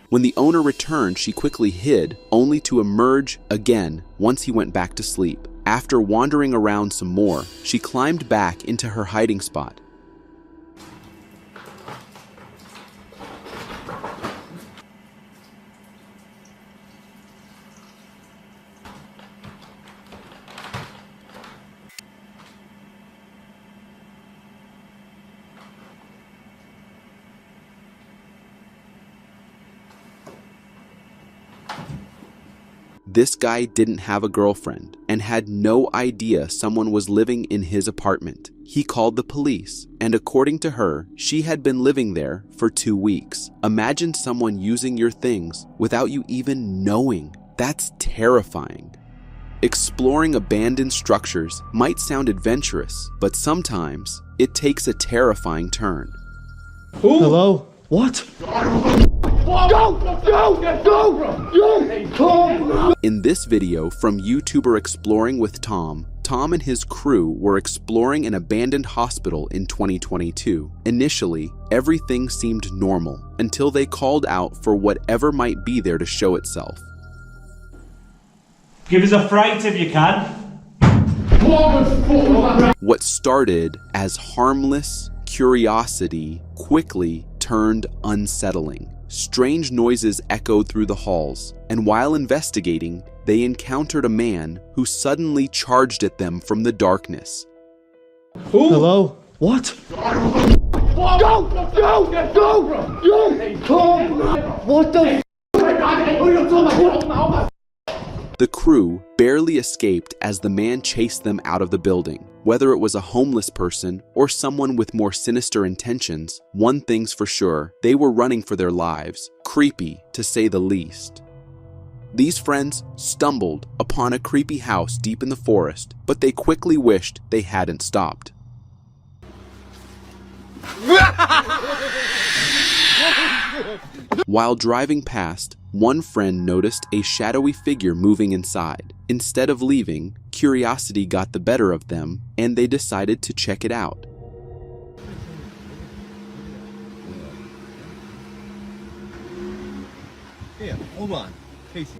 When the owner returned, she quickly hid, only to emerge again once he went back to sleep. After wandering around some more, she climbed back into her hiding spot. This guy didn't have a girlfriend and had no idea someone was living in his apartment. He called the police, and according to her, she had been living there for 2 weeks. Imagine someone using your things without you even knowing. That's terrifying. Exploring abandoned structures might sound adventurous, but sometimes it takes a terrifying turn. Ooh. Hello? What? In this video from YouTuber Exploring with Tom, Tom and his crew were exploring an abandoned hospital in 2022. Initially, everything seemed normal until they called out for whatever might be there to show itself. Give us a fright if you can. What started as harmless curiosity quickly turned unsettling. Strange noises echoed through the halls, and while investigating, they encountered a man who suddenly charged at them from the darkness. Ooh. Hello? What? What the The crew barely escaped as the man chased them out of the building. Whether it was a homeless person or someone with more sinister intentions, one thing's for sure, they were running for their lives. Creepy, to say the least. These friends stumbled upon a creepy house deep in the forest, but they quickly wished they hadn't stopped. While driving past, one friend noticed a shadowy figure moving inside. Instead of leaving, curiosity got the better of them, and they decided to check it out. Yeah, hold on.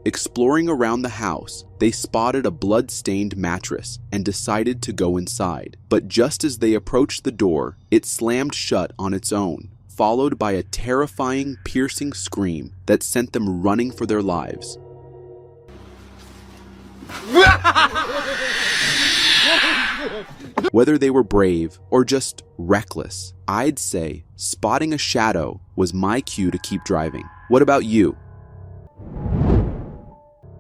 Exploring around the house, they spotted a blood-stained mattress and decided to go inside. But just as they approached the door, it slammed shut on its own, followed by a terrifying, piercing scream that sent them running for their lives. Whether they were brave or just reckless, I'd say spotting a shadow was my cue to keep driving. What about you?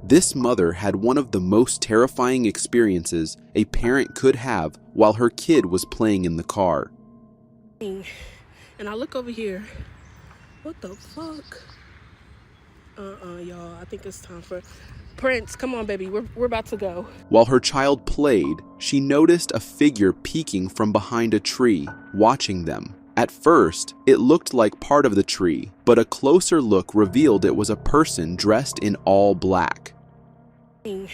This mother had one of the most terrifying experiences a parent could have while her kid was playing in the car. And I look over here. What the fuck? Y'all. I think it's time for Prince. Come on, baby. We're about to go. While her child played, she noticed a figure peeking from behind a tree, watching them. At first, it looked like part of the tree, but a closer look revealed it was a person dressed in all black. And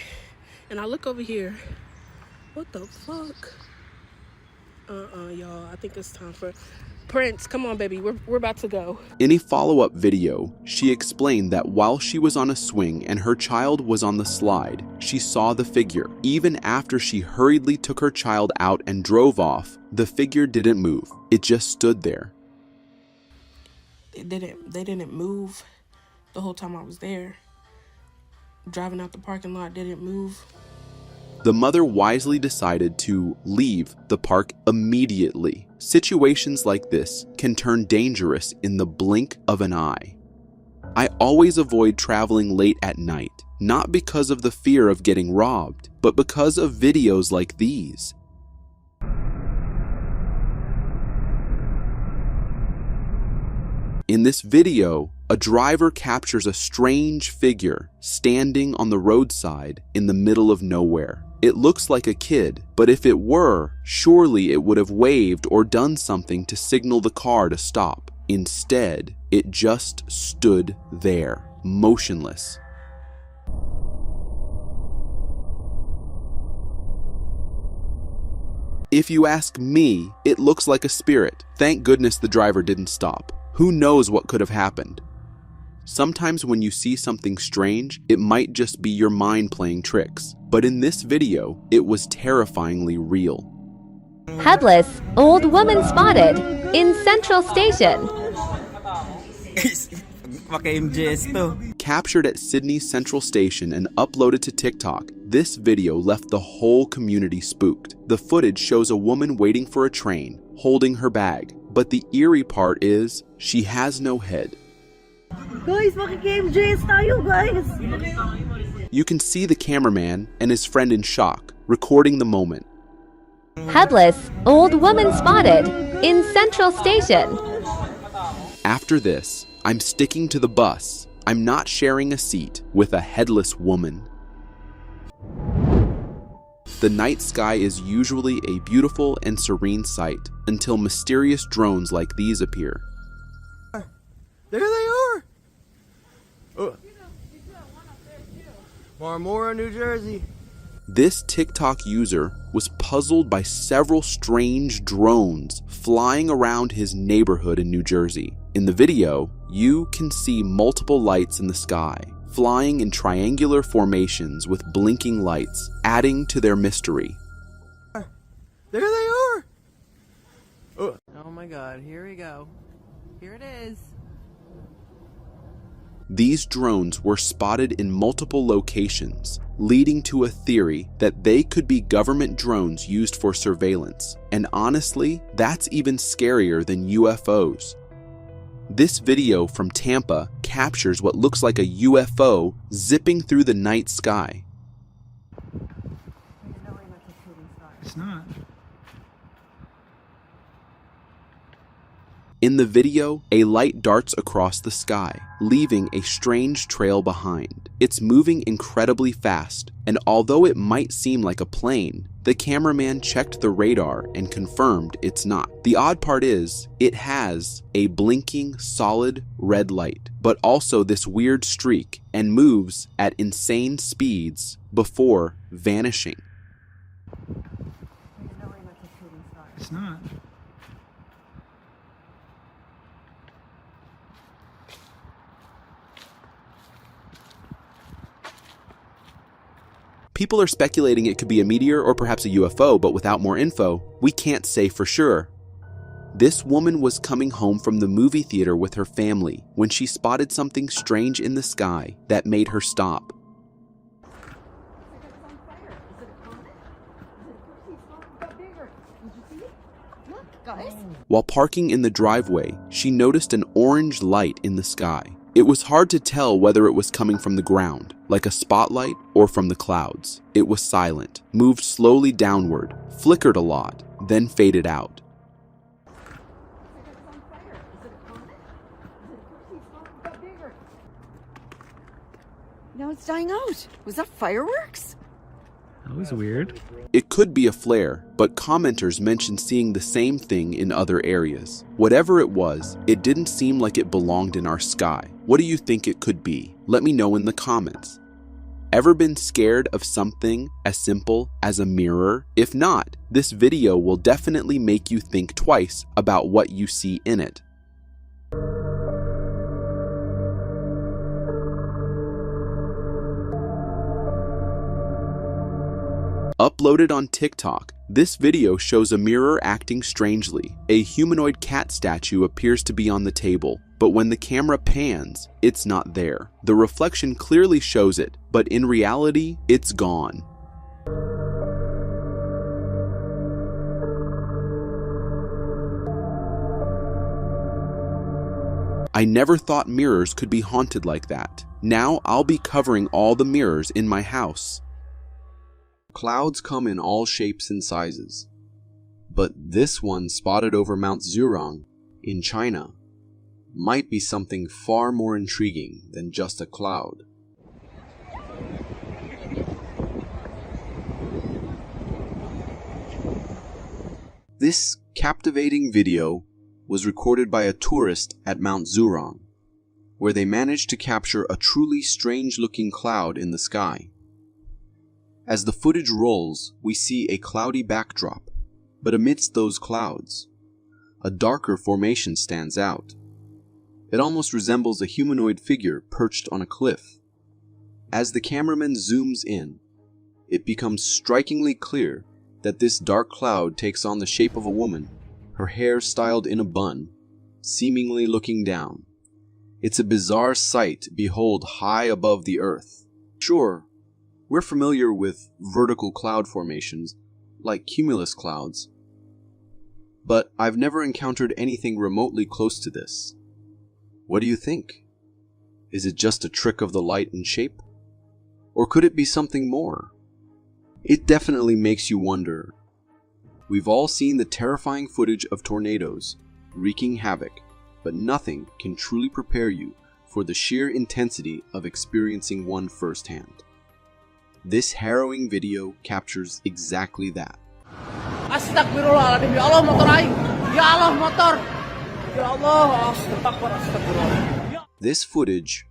I look over here. What the fuck? Y'all. I think it's time for Prince. Come on, baby. We're about to go. In a follow-up video, she explained that while she was on a swing and her child was on the slide, she saw the figure. Even after she hurriedly took her child out and drove off, the figure didn't move. It just stood there. They didn't move the whole time I was there. Driving out the parking lot didn't move. The mother wisely decided to leave the park immediately. Situations like this can turn dangerous in the blink of an eye. I always avoid traveling late at night, not because of the fear of getting robbed, but because of videos like these. In this video, a driver captures a strange figure standing on the roadside in the middle of nowhere. It looks like a kid, but if it were, surely it would have waved or done something to signal the car to stop. Instead, it just stood there, motionless. If you ask me, it looks like a spirit. Thank goodness the driver didn't stop. Who knows what could have happened? Sometimes when you see something strange, it might just be your mind playing tricks. But in this video, it was terrifyingly real. Headless, old woman spotted in Central Station. Captured at Sydney's Central Station and uploaded to TikTok, this video left the whole community spooked. The footage shows a woman waiting for a train, holding her bag. But the eerie part is, she has no head. Guys, makiki-MJS tayo, guys! You can see the cameraman and his friend in shock, recording the moment. Headless, old woman spotted in Central Station. After this, I'm sticking to the bus. I'm not sharing a seat with a headless woman. The night sky is usually a beautiful and serene sight until mysterious drones like these appear. There they are! Marmora, New Jersey. This TikTok user was puzzled by several strange drones flying around his neighborhood in New Jersey. In the video, you can see multiple lights in the sky, flying in triangular formations with blinking lights, adding to their mystery. There they are! Oh my god, here we go. Here it is. These drones were spotted in multiple locations, leading to a theory that they could be government drones used for surveillance. And honestly, that's even scarier than UFOs. This video from Tampa captures what looks like a UFO zipping through the night sky. It's not. In the video, a light darts across the sky, leaving a strange trail behind. It's moving incredibly fast, and although it might seem like a plane, the cameraman checked the radar and confirmed it's not. The odd part is, it has a blinking, solid red light, but also this weird streak, and moves at insane speeds before vanishing. It's not. People are speculating it could be a meteor or perhaps a UFO, but without more info, we can't say for sure. This woman was coming home from the movie theater with her family when she spotted something strange in the sky that made her stop. While parking in the driveway, she noticed an orange light in the sky. It was hard to tell whether it was coming from the ground, like a spotlight, or from the clouds. It was silent, moved slowly downward, flickered a lot, then faded out. Now it's dying out. Was that fireworks? That was weird. It could be a flare, but commenters mentioned seeing the same thing in other areas. Whatever it was, it didn't seem like it belonged in our sky. What do you think it could be? Let me know in the comments. Ever been scared of something as simple as a mirror? If not, this video will definitely make you think twice about what you see in it. Uploaded on TikTok, this video shows a mirror acting strangely. A humanoid cat statue appears to be on the table, but when the camera pans, it's not there. The reflection clearly shows it, but in reality, it's gone. I never thought mirrors could be haunted like that. Now I'll be covering all the mirrors in my house. Clouds come in all shapes and sizes, but this one spotted over Mount Zhurong in China might be something far more intriguing than just a cloud. This captivating video was recorded by a tourist at Mount Zhurong, where they managed to capture a truly strange-looking cloud in the sky. As the footage rolls, we see a cloudy backdrop, but amidst those clouds, a darker formation stands out. It almost resembles a humanoid figure perched on a cliff. As the cameraman zooms in, it becomes strikingly clear that this dark cloud takes on the shape of a woman, her hair styled in a bun, seemingly looking down. It's a bizarre sight to behold high above the earth. Sure, we're familiar with vertical cloud formations, like cumulus clouds, but I've never encountered anything remotely close to this. What do you think? Is it just a trick of the light and shape? Or could it be something more? It definitely makes you wonder. We've all seen the terrifying footage of tornadoes wreaking havoc, but nothing can truly prepare you for the sheer intensity of experiencing one firsthand. This harrowing video captures exactly that. Astagfirullahaladzim, ya Allah motor aing. Ya Allah motor. Ya Allah, astagfirullah. This footage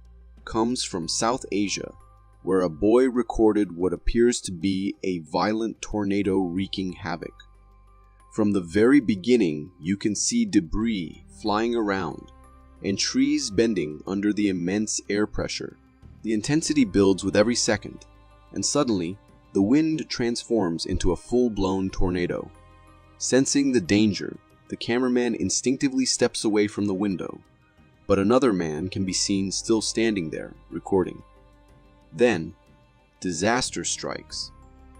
comes from South Asia, where a boy recorded what appears to be a violent tornado wreaking havoc. From the very beginning, you can see debris flying around and trees bending under the immense air pressure. The intensity builds with every second, and suddenly, the wind transforms into a full-blown tornado. Sensing the danger, the cameraman instinctively steps away from the window, but another man can be seen still standing there, recording. Then, disaster strikes.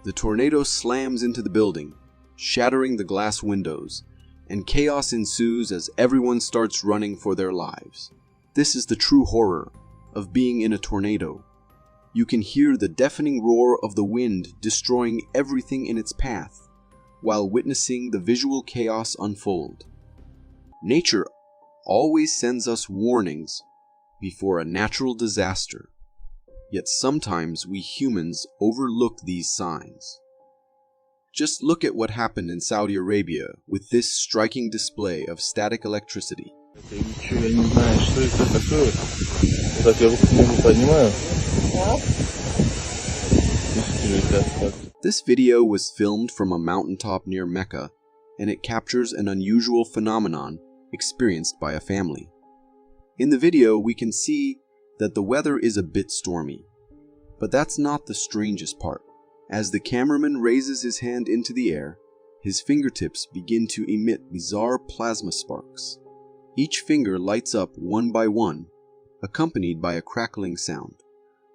The tornado slams into the building, shattering the glass windows, and chaos ensues as everyone starts running for their lives. This is the true horror of being in a tornado. You can hear the deafening roar of the wind destroying everything in its path, while witnessing the visual chaos unfold. Nature always sends us warnings before a natural disaster, yet sometimes we humans overlook these signs. Just look at what happened in Saudi Arabia with this striking display of static electricity. This video was filmed from a mountaintop near Mecca, and it captures an unusual phenomenon experienced by a family. In the video, we can see that the weather is a bit stormy, but that's not the strangest part. As the cameraman raises his hand into the air, his fingertips begin to emit bizarre plasma sparks. Each finger lights up one by one, accompanied by a crackling sound,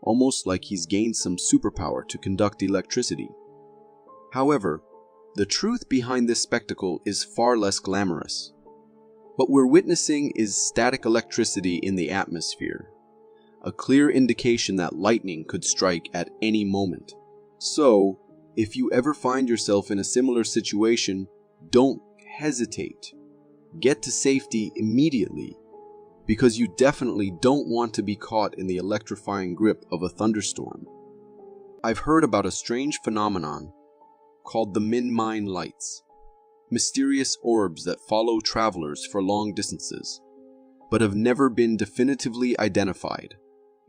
almost like he's gained some superpower to conduct electricity. However, the truth behind this spectacle is far less glamorous. What we're witnessing is static electricity in the atmosphere, a clear indication that lightning could strike at any moment. So, if you ever find yourself in a similar situation, don't hesitate. Get to safety immediately, because you definitely don't want to be caught in the electrifying grip of a thunderstorm. I've heard about a strange phenomenon called the min-mine lights, mysterious orbs that follow travelers for long distances, but have never been definitively identified.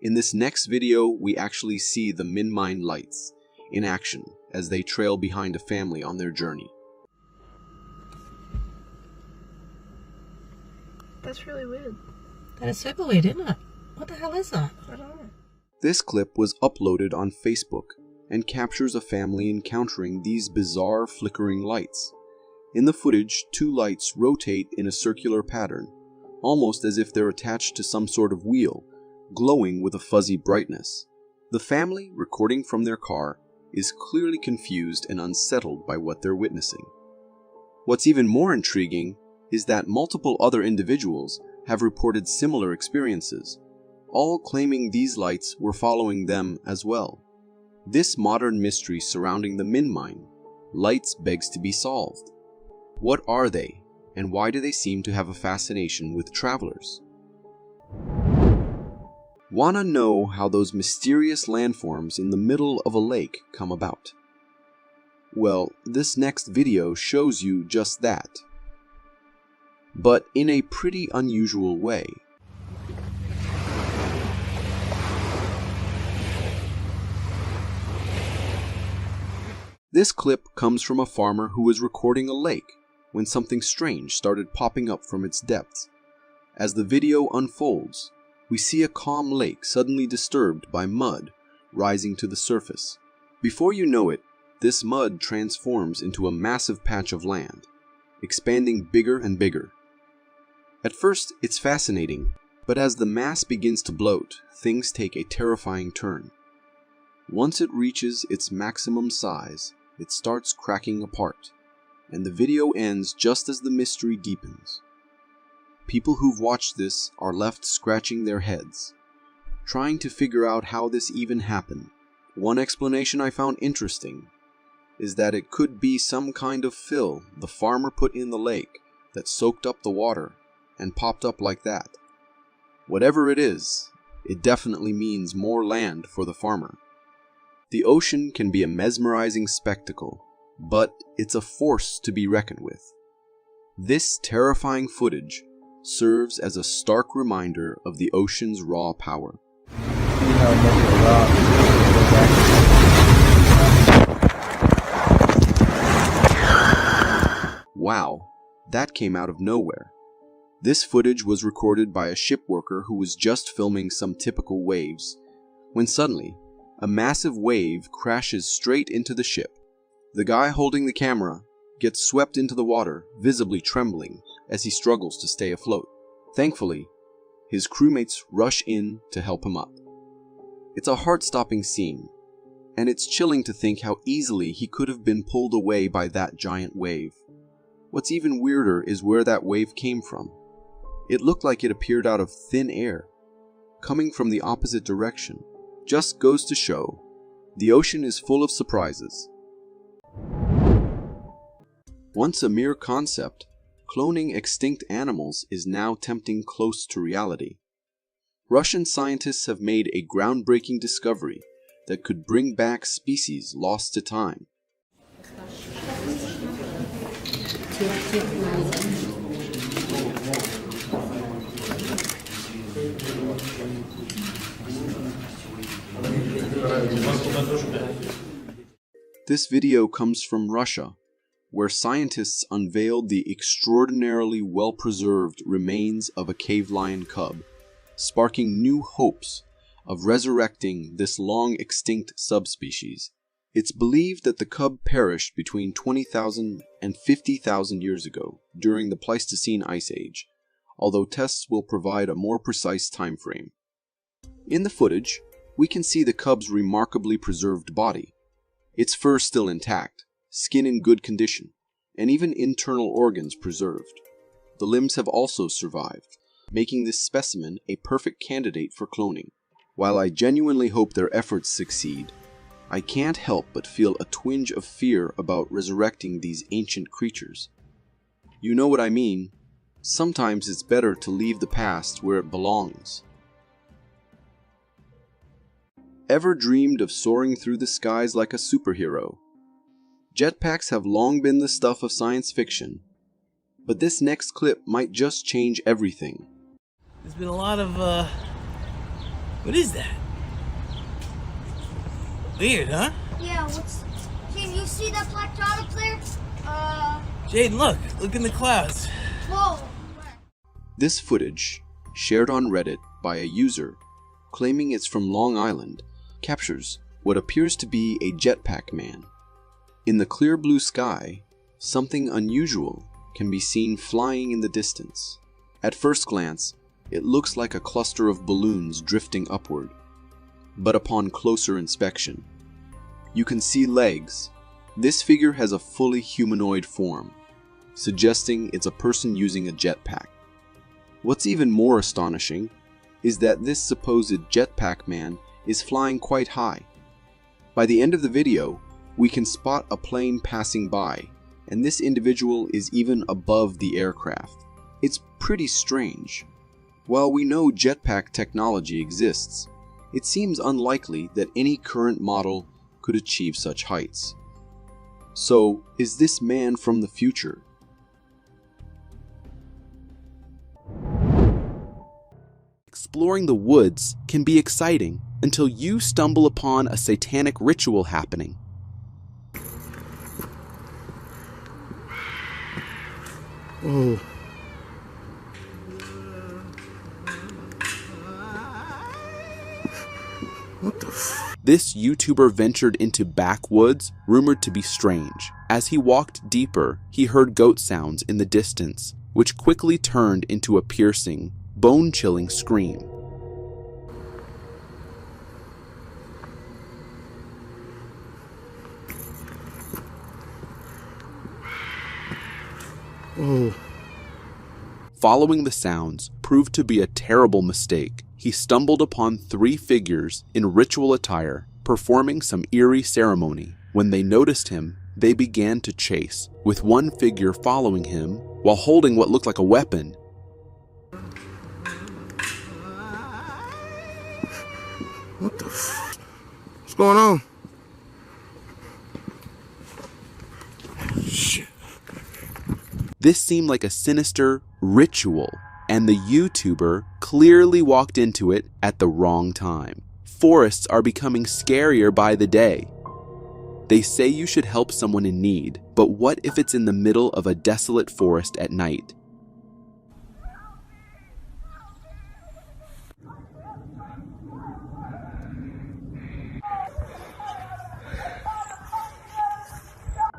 In this next video, we actually see the min-mine lights in action as they trail behind a family on their journey. That's really weird. That is super weird, isn't it? What the hell is that? I don't know. This clip was uploaded on Facebook and captures a family encountering these bizarre flickering lights. In the footage, two lights rotate in a circular pattern, almost as if they're attached to some sort of wheel, glowing with a fuzzy brightness. The family, recording from their car, is clearly confused and unsettled by what they're witnessing. What's even more intriguing is that multiple other individuals have reported similar experiences, all claiming these lights were following them as well. This modern mystery surrounding the min-mine lights begs to be solved. What are they, and why do they seem to have a fascination with travelers? Wanna know how those mysterious landforms in the middle of a lake come about? Well, this next video shows you just that, but in a pretty unusual way. This clip comes from a farmer who was recording a lake when something strange started popping up from its depths. As the video unfolds, we see a calm lake suddenly disturbed by mud rising to the surface. Before you know it, this mud transforms into a massive patch of land, expanding bigger and bigger. At first, it's fascinating, but as the mass begins to bloat, things take a terrifying turn. Once it reaches its maximum size, it starts cracking apart, and the video ends just as the mystery deepens. People who've watched this are left scratching their heads, trying to figure out how this even happened. One explanation I found interesting is that it could be some kind of fill the farmer put in the lake that soaked up the water and popped up like that. Whatever it is, it definitely means more land for the farmer. The ocean can be a mesmerizing spectacle, but it's a force to be reckoned with. This terrifying footage serves as a stark reminder of the ocean's raw power. Wow, that came out of nowhere. This footage was recorded by a ship worker who was just filming some typical waves, when suddenly, a massive wave crashes straight into the ship. The guy holding the camera gets swept into the water, visibly trembling as he struggles to stay afloat. Thankfully, his crewmates rush in to help him up. It's a heart-stopping scene, and it's chilling to think how easily he could have been pulled away by that giant wave. What's even weirder is where that wave came from. It looked like it appeared out of thin air, coming from the opposite direction. Just goes to show, the ocean is full of surprises. Once a mere concept, cloning extinct animals is now tempting close to reality. Russian scientists have made a groundbreaking discovery that could bring back species lost to time. This video comes from Russia, where scientists unveiled the extraordinarily well-preserved remains of a cave lion cub, sparking new hopes of resurrecting this long-extinct subspecies. It's believed that the cub perished between 20,000 and 50,000 years ago during the Pleistocene Ice Age, although tests will provide a more precise time frame. In the footage, we can see the cub's remarkably preserved body. Its fur still intact, skin in good condition, and even internal organs preserved. The limbs have also survived, making this specimen a perfect candidate for cloning. While I genuinely hope their efforts succeed, I can't help but feel a twinge of fear about resurrecting these ancient creatures. You know what I mean? Sometimes it's better to leave the past where it belongs. Ever dreamed of soaring through the skies like a superhero? Jetpacks have long been the stuff of science fiction, but this next clip might just change everything. There's been a lot of, what is that? Weird, huh? Yeah, can you see that black dot up there? Jade, look in the clouds. Whoa. This footage, shared on Reddit by a user claiming it's from Long Island, captures what appears to be a jetpack man. In the clear blue sky, something unusual can be seen flying in the distance. At first glance, it looks like a cluster of balloons drifting upward, but upon closer inspection, you can see legs. This figure has a fully humanoid form, suggesting it's a person using a jetpack. What's even more astonishing is that this supposed jetpack man is flying quite high. By the end of the video, we can spot a plane passing by, and this individual is even above the aircraft. It's pretty strange. While we know jetpack technology exists, it seems unlikely that any current model could achieve such heights. So, is this man from the future? Exploring the woods can be exciting until you stumble upon a satanic ritual happening. Oh. What the f? This YouTuber ventured into backwoods rumored to be strange. As he walked deeper, he heard goat sounds in the distance, which quickly turned into a piercing, bone-chilling scream. Oh. Following the sounds proved to be a terrible mistake. He stumbled upon 3 figures in ritual attire performing some eerie ceremony. When they noticed him, they began to chase, with one figure following him while holding what looked like a weapon. What the f? What's going on? Shit. This seemed like a sinister ritual, and the YouTuber clearly walked into it at the wrong time. Forests are becoming scarier by the day. They say you should help someone in need, but what if it's in the middle of a desolate forest at night?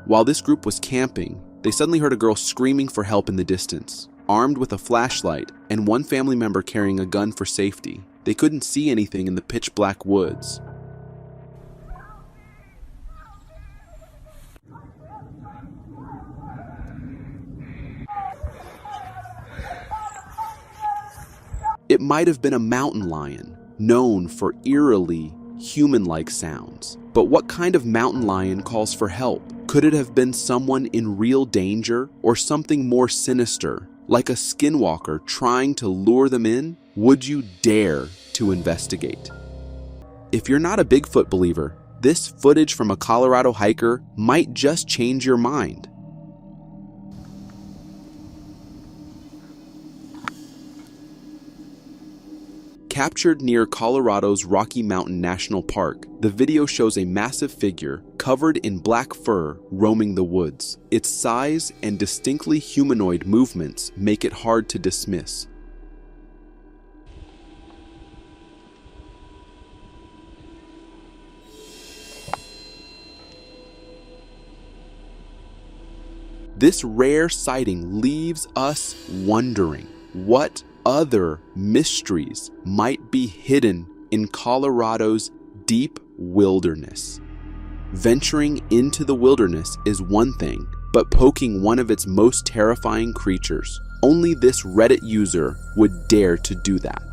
While this group was camping, they suddenly heard a girl screaming for help in the distance. Armed with a flashlight and one family member carrying a gun for safety, they couldn't see anything in the pitch-black woods. It might have been a mountain lion, known for eerily human-like sounds. But what kind of mountain lion calls for help? Could it have been someone in real danger, or something more sinister, like a skinwalker trying to lure them in? Would you dare to investigate? If you're not a Bigfoot believer, this footage from a Colorado hiker might just change your mind. Captured near Colorado's Rocky Mountain National Park, the video shows a massive figure covered in black fur roaming the woods. Its size and distinctly humanoid movements make it hard to dismiss. This rare sighting leaves us wondering what other mysteries might be hidden in Colorado's deep wilderness. Venturing into the wilderness is one thing, but poking one of its most terrifying creatures, only this Reddit user would dare to do that.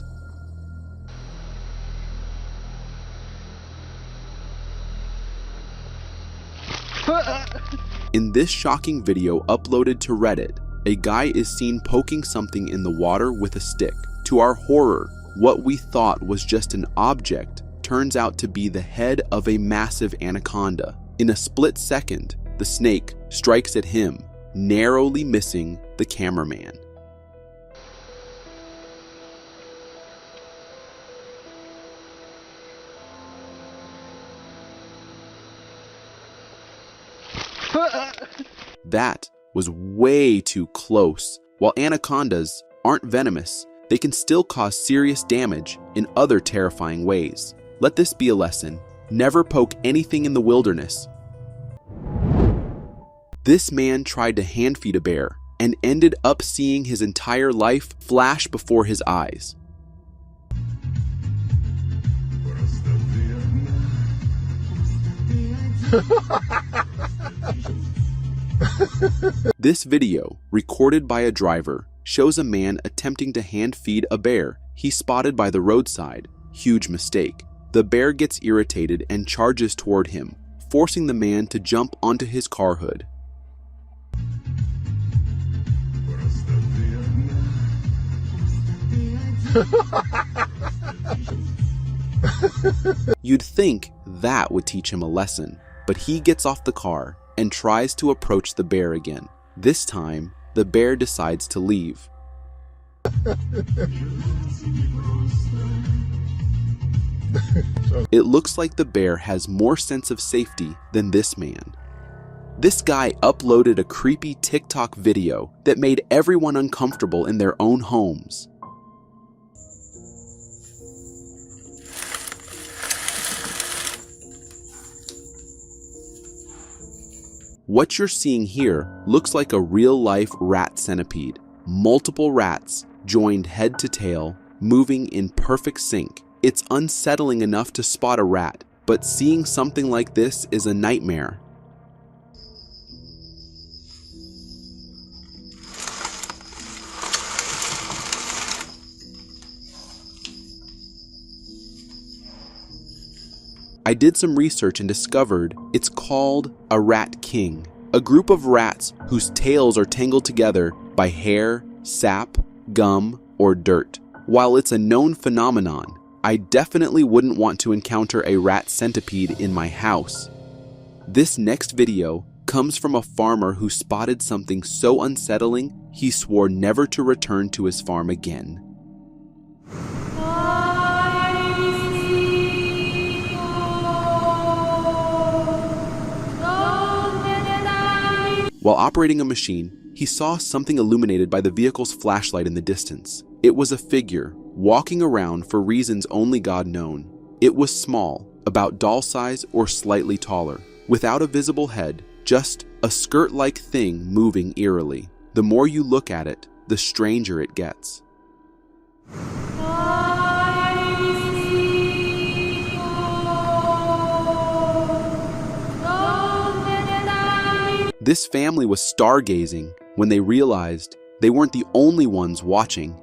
In this shocking video uploaded to Reddit, a guy is seen poking something in the water with a stick. To our horror, what we thought was just an object turns out to be the head of a massive anaconda. In a split second, the snake strikes at him, narrowly missing the cameraman. That was way too close. While anacondas aren't venomous, they can still cause serious damage in other terrifying ways. Let this be a lesson. Never poke anything in the wilderness. This man tried to hand feed a bear and ended up seeing his entire life flash before his eyes. This video, recorded by a driver, shows a man attempting to hand feed a bear he spotted by the roadside. Huge mistake. The bear gets irritated and charges toward him, forcing the man to jump onto his car hood. You'd think that would teach him a lesson, but he gets off the car and tries to approach the bear again. This time, the bear decides to leave. It looks like the bear has more sense of safety than this man. This guy uploaded a creepy TikTok video that made everyone uncomfortable in their own homes. What you're seeing here looks like a real-life rat centipede. Multiple rats joined head to tail, moving in perfect sync. It's unsettling enough to spot a rat, but seeing something like this is a nightmare. I did some research and discovered it's called a rat king, a group of rats whose tails are tangled together by hair, sap, gum, or dirt. While it's a known phenomenon, I definitely wouldn't want to encounter a rat centipede in my house. This next video comes from a farmer who spotted something so unsettling he swore never to return to his farm again. While operating a machine, he saw something illuminated by the vehicle's flashlight in the distance. It was a figure, walking around for reasons only God known. It was small, about doll size or slightly taller, without a visible head, just a skirt-like thing moving eerily. The more you look at it, the stranger it gets. This family was stargazing when they realized they weren't the only ones watching.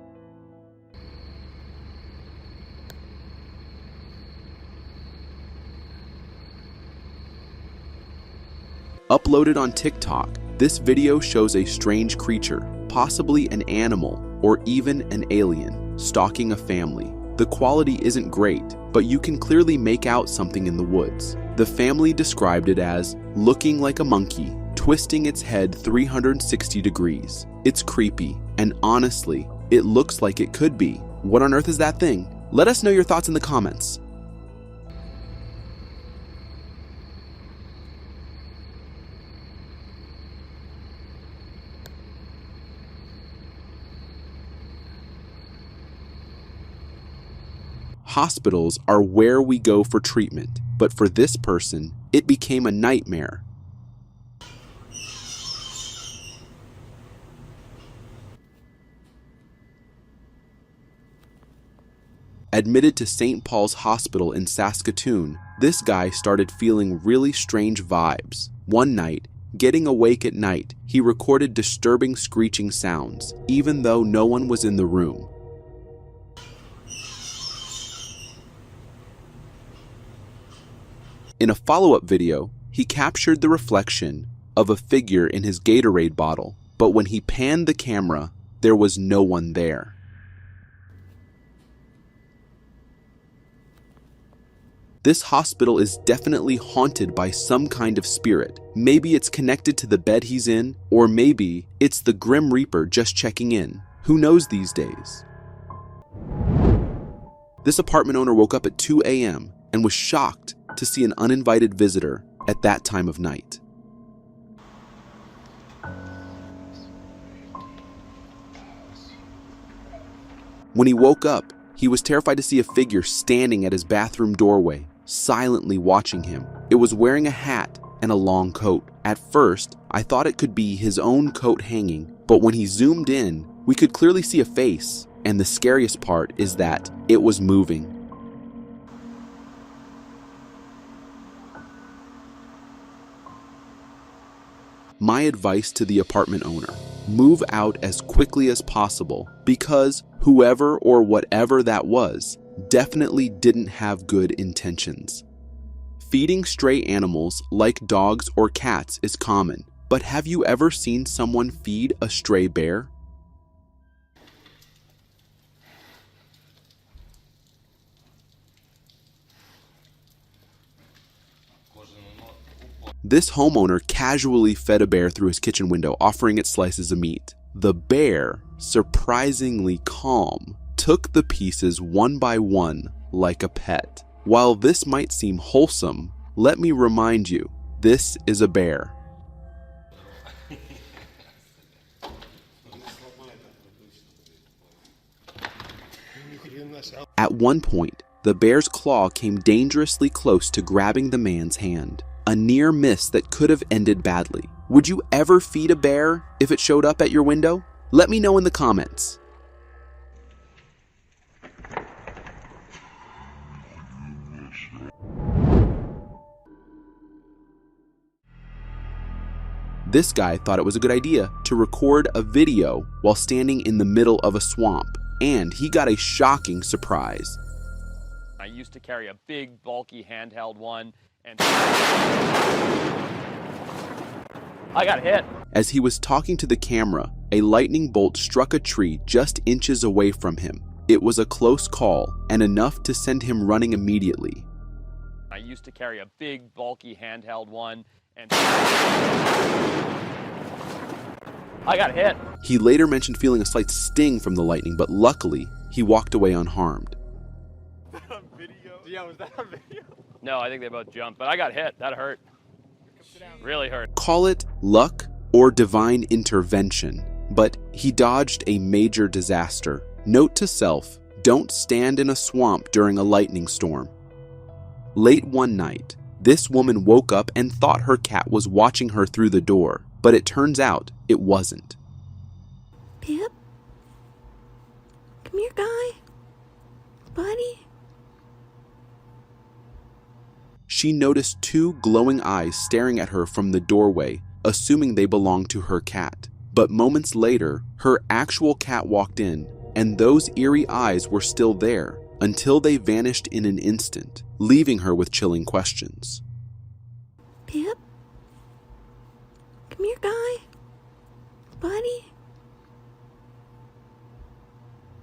Uploaded on TikTok, this video shows a strange creature, possibly an animal or even an alien, stalking a family. The quality isn't great, but you can clearly make out something in the woods. The family described it as looking like a monkey, twisting its head 360 degrees. It's creepy, and honestly, it looks like it could be. What on earth is that thing? Let us know your thoughts in the comments. Hospitals are where we go for treatment, but for this person, it became a nightmare. Admitted to St. Paul's Hospital in Saskatoon, this guy started feeling really strange vibes. One night, getting awake at night, he recorded disturbing screeching sounds, even though no one was in the room. In a follow-up video, he captured the reflection of a figure in his Gatorade bottle. but when he panned the camera, there was no one there. This hospital is definitely haunted by some kind of spirit. Maybe it's connected to the bed he's in, or maybe it's the Grim Reaper just checking in. Who knows these days? This apartment owner woke up at 2 a.m. and was shocked to see an uninvited visitor at that time of night. When he woke up, he was terrified to see a figure standing at his bathroom doorway, silently watching him. It was wearing a hat and a long coat. At first, I thought it could be his own coat hanging, but when he zoomed in, we could clearly see a face, and the scariest part is that it was moving. My advice to the apartment owner: move out as quickly as possible, because whoever or whatever that was definitely didn't have good intentions. Feeding stray animals like dogs or cats is common, but have you ever seen someone feed a stray bear? This homeowner casually fed a bear through his kitchen window, offering it slices of meat. The bear, surprisingly calm, took the pieces one by one like a pet. While this might seem wholesome, let me remind you, this is a bear. At one point, the bear's claw came dangerously close to grabbing the man's hand. A near miss that could have ended badly. Would you ever feed a bear if it showed up at your window? Let me know in the comments. This guy thought it was a good idea to record a video while standing in the middle of a swamp, and he got a shocking surprise. I used to carry a big, bulky handheld one, and I got hit. As he was talking to the camera, a lightning bolt struck a tree just inches away from him. It was a close call and enough to send him running immediately. I used to carry a big, bulky handheld one, and I got hit. He later mentioned feeling a slight sting from the lightning, but luckily, he walked away unharmed. Was that on video? Yeah, was that on video? No, I think they both jumped, but I got hit. That hurt. Really hurt. Call it luck or divine intervention, but he dodged a major disaster. Note to self, don't stand in a swamp during a lightning storm. Late one night, this woman woke up and thought her cat was watching her through the door, but it turns out it wasn't. Pip? Come here, guy. Buddy? She noticed two glowing eyes staring at her from the doorway, assuming they belonged to her cat. But moments later, her actual cat walked in, and those eerie eyes were still there until they vanished in an instant, leaving her with chilling questions. Pip? Come here, guy. Buddy?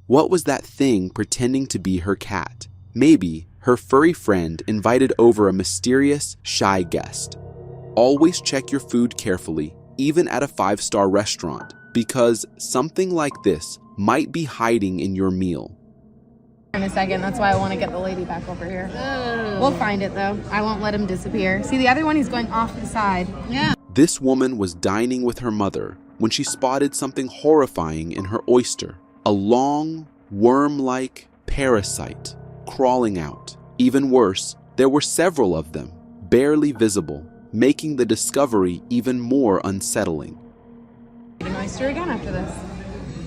What was that thing pretending to be her cat? Maybe her furry friend invited over a mysterious, shy guest. Always check your food carefully, even at a 5-star restaurant, because something like this might be hiding in your meal. In a second, that's why I want to get the lady back over here. We'll find it though. I won't let him disappear. See, the other one, he's going off to the side. Yeah. This woman was dining with her mother when she spotted something horrifying in her oyster. A long, worm-like parasite crawling out. Even worse, there were several of them, barely visible, making the discovery even more unsettling. Eat an oyster again after this.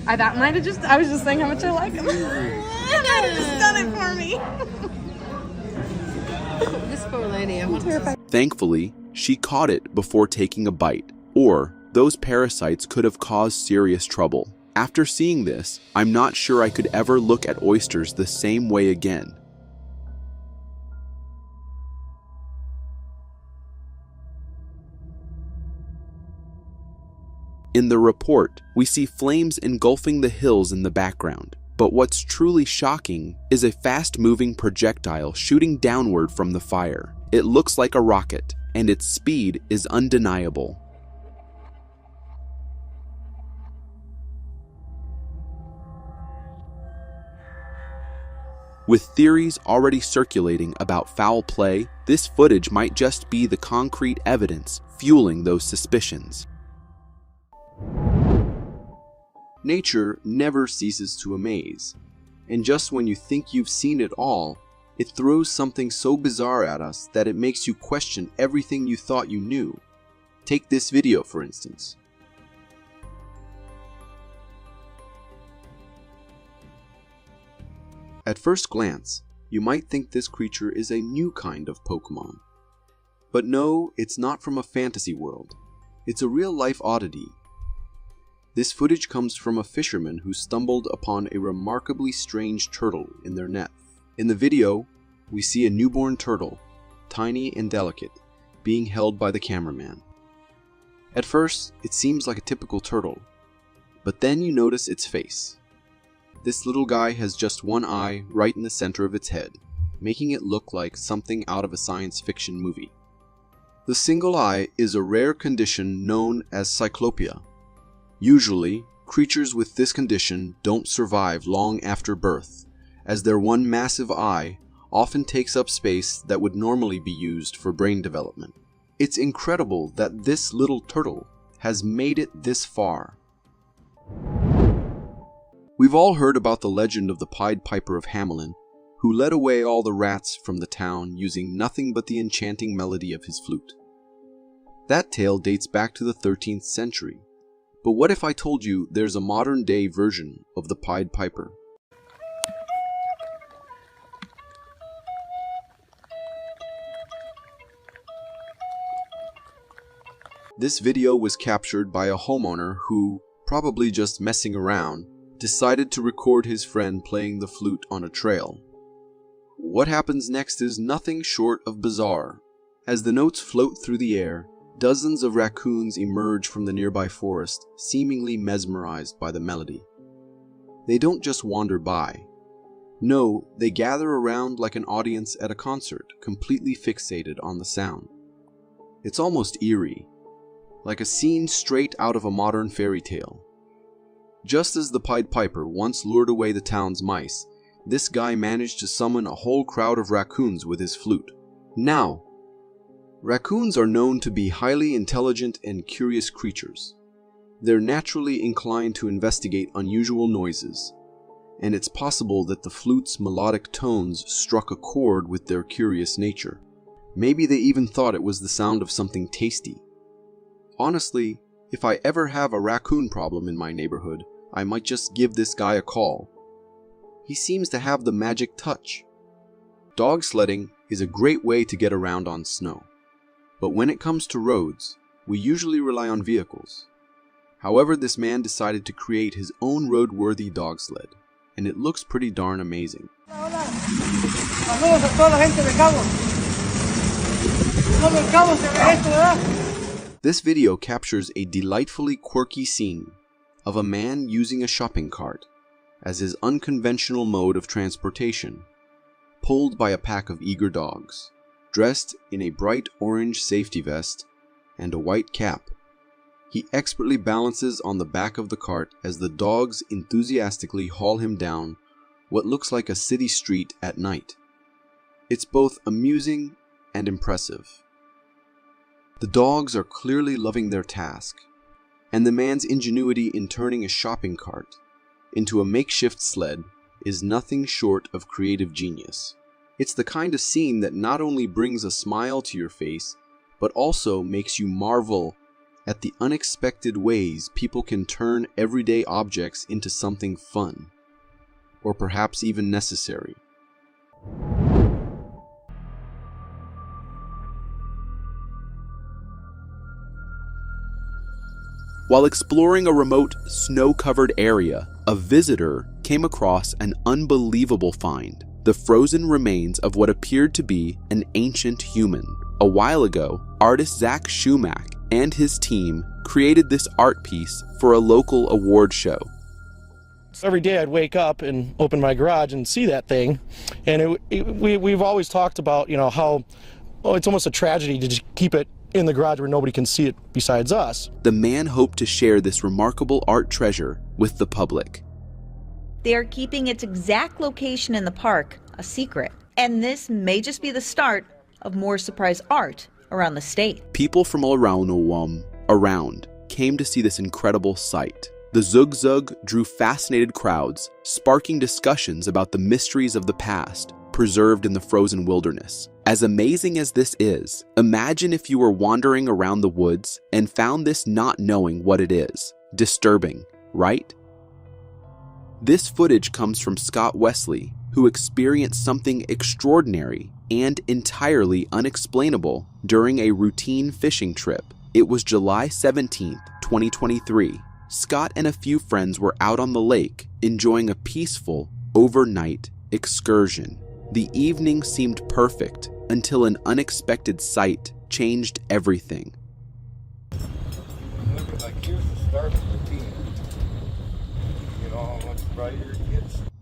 I was just saying how much I like him. You might have just done it for me. This poor lady, I'm terrified. Thankfully, she caught it before taking a bite, or those parasites could have caused serious trouble. After seeing this, I'm not sure I could ever look at oysters the same way again. In the report, we see flames engulfing the hills in the background. But what's truly shocking is a fast-moving projectile shooting downward from the fire. It looks like a rocket, and its speed is undeniable. With theories already circulating about foul play, this footage might just be the concrete evidence fueling those suspicions. Nature never ceases to amaze, and just when you think you've seen it all, it throws something so bizarre at us that it makes you question everything you thought you knew. Take this video, for instance. At first glance, you might think this creature is a new kind of Pokemon. But no, it's not from a fantasy world. It's a real-life oddity. This footage comes from a fisherman who stumbled upon a remarkably strange turtle in their net. In the video, we see a newborn turtle, tiny and delicate, being held by the cameraman. At first, it seems like a typical turtle, but then you notice its face. This little guy has just one eye right in the center of its head, making it look like something out of a science fiction movie. The single eye is a rare condition known as cyclopia. Usually, creatures with this condition don't survive long after birth, as their one massive eye often takes up space that would normally be used for brain development. It's incredible that this little turtle has made it this far. We've all heard about the legend of the Pied Piper of Hamelin, who led away all the rats from the town using nothing but the enchanting melody of his flute. That tale dates back to the 13th century. But what if I told you there's a modern-day version of the Pied Piper? This video was captured by a homeowner who, probably just messing around, decided to record his friend playing the flute on a trail. What happens next is nothing short of bizarre. As the notes float through the air, dozens of raccoons emerge from the nearby forest, seemingly mesmerized by the melody. They don't just wander by. No, they gather around like an audience at a concert, completely fixated on the sound. It's almost eerie, like a scene straight out of a modern fairy tale. Just as the Pied Piper once lured away the town's mice, this guy managed to summon a whole crowd of raccoons with his flute. Now, raccoons are known to be highly intelligent and curious creatures. They're naturally inclined to investigate unusual noises, and it's possible that the flute's melodic tones struck a chord with their curious nature. Maybe they even thought it was the sound of something tasty. Honestly, if I ever have a raccoon problem in my neighborhood, I might just give this guy a call. He seems to have the magic touch. Dog sledding is a great way to get around on snow. But when it comes to roads, we usually rely on vehicles. However, this man decided to create his own road-worthy dog sled, and it looks pretty darn amazing. This video captures a delightfully quirky scene of a man using a shopping cart as his unconventional mode of transportation, pulled by a pack of eager dogs, dressed in a bright orange safety vest and a white cap. He expertly balances on the back of the cart as the dogs enthusiastically haul him down what looks like a city street at night. It's both amusing and impressive. The dogs are clearly loving their task, and the man's ingenuity in turning a shopping cart into a makeshift sled is nothing short of creative genius. It's the kind of scene that not only brings a smile to your face, but also makes you marvel at the unexpected ways people can turn everyday objects into something fun, or perhaps even necessary. While exploring a remote, snow-covered area, a visitor came across an unbelievable find: the frozen remains of what appeared to be an ancient human. A while ago, artist Zach Schumack and his team created this art piece for a local award show. Every day I'd wake up and open my garage and see that thing, and we've always talked about, you know, how it's almost a tragedy to just keep it in the garage where nobody can see it besides us. The man hoped to share this remarkable art treasure with the public. They are keeping its exact location in the park a secret, and this may just be the start of more surprise art around the state. People from all around came to see this incredible sight. The Zug Zug drew fascinated crowds, sparking discussions about the mysteries of the past preserved in the frozen wilderness. As amazing as this is, imagine if you were wandering around the woods and found this not knowing what it is. Disturbing, right? This footage comes from Scott Wesley, who experienced something extraordinary and entirely unexplainable during a routine fishing trip. It was July 17th, 2023. Scott and a few friends were out on the lake enjoying a peaceful overnight excursion. The evening seemed perfect until an unexpected sight changed everything.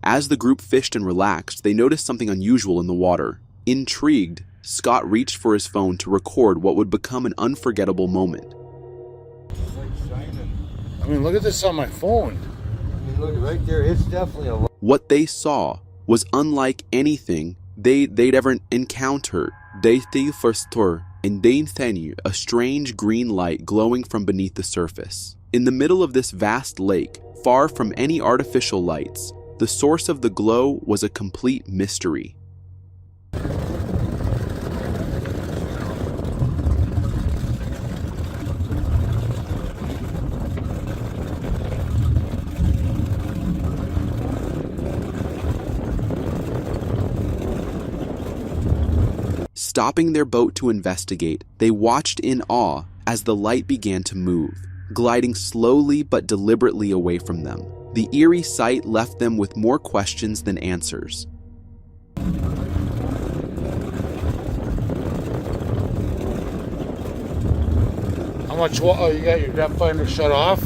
As the group fished and relaxed, they noticed something unusual in the water. Intrigued, Scott reached for his phone to record what would become an unforgettable moment. I mean, look at this on my phone. I mean, look right there. It's definitely a... What they saw was unlike anything they'd ever encountered. They first and they a strange green light glowing from beneath the surface. In the middle of this vast lake, far from any artificial lights, the source of the glow was a complete mystery. Stopping their boat to investigate, they watched in awe as the light began to move, gliding slowly but deliberately away from them. The eerie sight left them with more questions than answers. How much water? Oh, you got your depth finder shut off?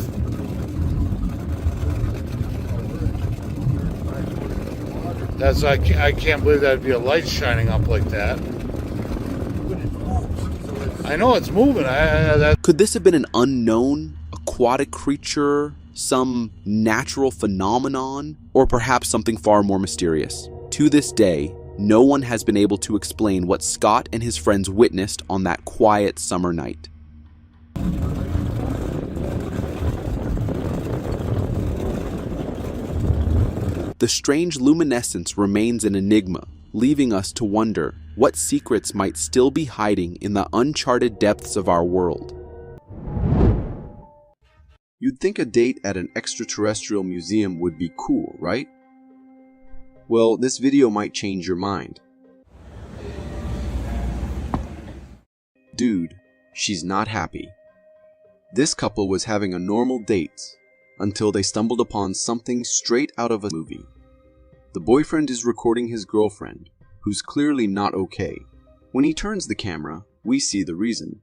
That's I can't believe that'd be a light shining up like that. I know it's moving. Could this have been an unknown aquatic creature, some natural phenomenon, or perhaps something far more mysterious? To this day, no one has been able to explain what Scott and his friends witnessed on that quiet summer night. The strange luminescence remains an enigma, leaving us to wonder what secrets might still be hiding in the uncharted depths of our world. You'd think a date at an extraterrestrial museum would be cool, right? Well, this video might change your mind. Dude, she's not happy. This couple was having a normal date until they stumbled upon something straight out of a movie. The boyfriend is recording his girlfriend, who's clearly not okay. When he turns the camera, we see the reason.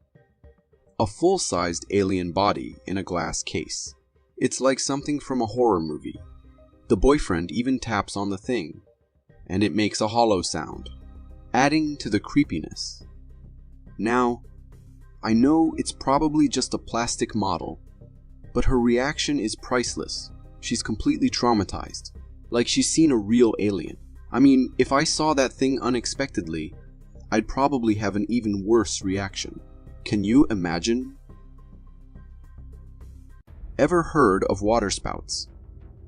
A full-sized alien body in a glass case. It's like something from a horror movie. The boyfriend even taps on the thing, and it makes a hollow sound, adding to the creepiness. Now, I know it's probably just a plastic model, but her reaction is priceless. She's completely traumatized, like she's seen a real alien. I mean, if I saw that thing unexpectedly, I'd probably have an even worse reaction. Can you imagine? Ever heard of water spouts?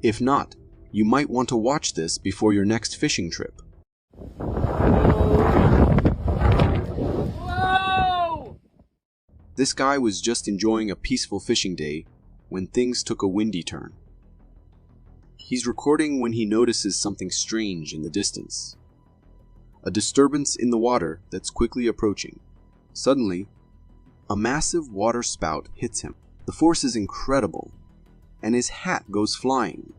If not, you might want to watch this before your next fishing trip. Whoa! This guy was just enjoying a peaceful fishing day when things took a windy turn. He's recording when he notices something strange in the distance. A disturbance in the water that's quickly approaching. Suddenly, a massive water spout hits him. The force is incredible, and his hat goes flying.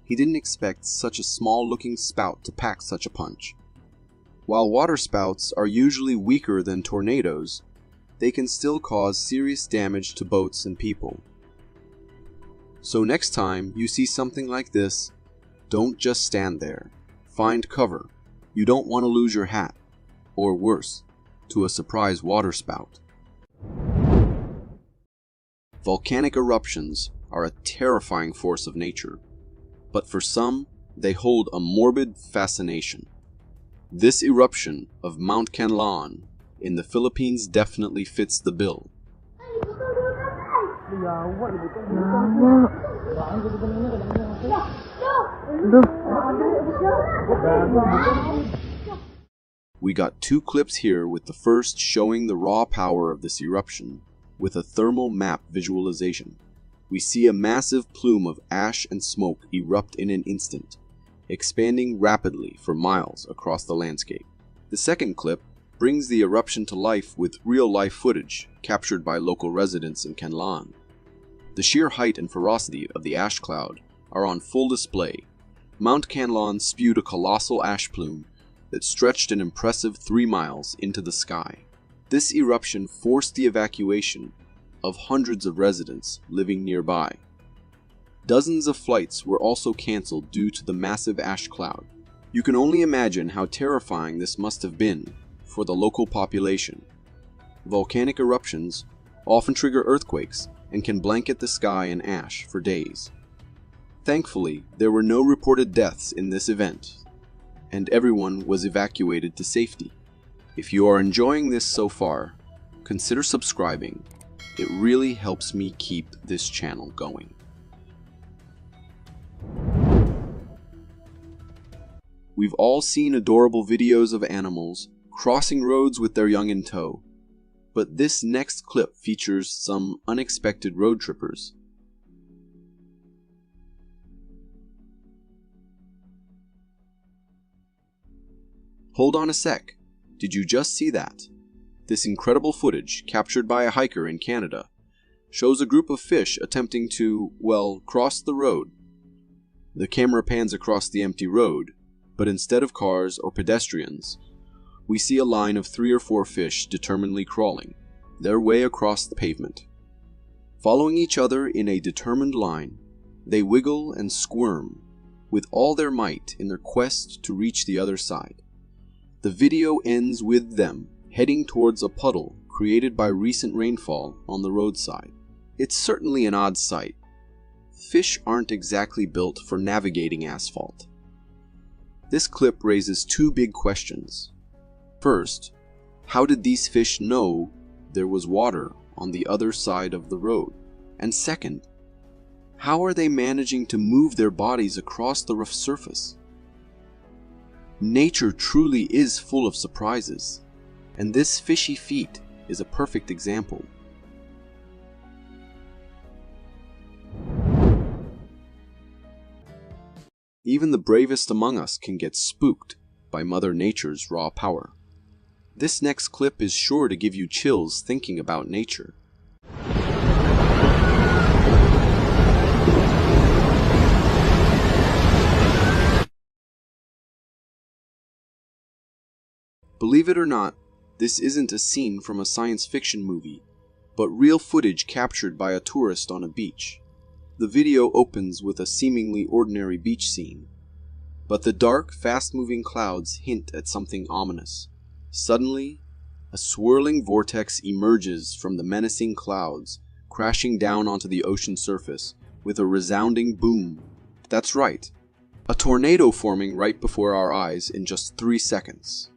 He didn't expect such a small-looking spout to pack such a punch. While water spouts are usually weaker than tornadoes, they can still cause serious damage to boats and people. So next time you see something like this, don't just stand there. Find cover. You don't want to lose your hat, or worse, to a surprise waterspout. Volcanic eruptions are a terrifying force of nature, but for some, they hold a morbid fascination. This eruption of Mount Kanlaon in the Philippines definitely fits the bill. We got 2 clips here, with the first showing the raw power of this eruption with a thermal map visualization. We see a massive plume of ash and smoke erupt in an instant, expanding rapidly for miles across the landscape. The second clip brings the eruption to life with real-life footage captured by local residents in Kanlaon. The sheer height and ferocity of the ash cloud are on full display. Mount Kanlaon spewed a colossal ash plume that stretched an impressive 3 miles into the sky. This eruption forced the evacuation of hundreds of residents living nearby. Dozens of flights were also cancelled due to the massive ash cloud. You can only imagine how terrifying this must have been for the local population. Volcanic eruptions often trigger earthquakes and can blanket the sky in ash for days. Thankfully, there were no reported deaths in this event, and everyone was evacuated to safety. If you are enjoying this so far, consider subscribing. It really helps me keep this channel going. We've all seen adorable videos of animals crossing roads with their young in tow, but this next clip features some unexpected road trippers. Hold on a sec. Did you just see that? This incredible footage, captured by a hiker in Canada, shows a group of fish attempting to, well, cross the road. The camera pans across the empty road, but instead of cars or pedestrians, we see a line of 3 or 4 fish determinedly crawling their way across the pavement. Following each other in a determined line, they wiggle and squirm with all their might in their quest to reach the other side. The video ends with them heading towards a puddle created by recent rainfall on the roadside. It's certainly an odd sight. Fish aren't exactly built for navigating asphalt. This clip raises 2 big questions. First, how did these fish know there was water on the other side of the road? And second, how are they managing to move their bodies across the rough surface? Nature truly is full of surprises, and this fishy feat is a perfect example. Even the bravest among us can get spooked by Mother Nature's raw power. This next clip is sure to give you chills thinking about nature. Believe it or not, this isn't a scene from a science fiction movie, but real footage captured by a tourist on a beach. The video opens with a seemingly ordinary beach scene, but the dark, fast-moving clouds hint at something ominous. Suddenly, a swirling vortex emerges from the menacing clouds, crashing down onto the ocean surface with a resounding boom. That's right, a tornado forming right before our eyes in just 3 seconds.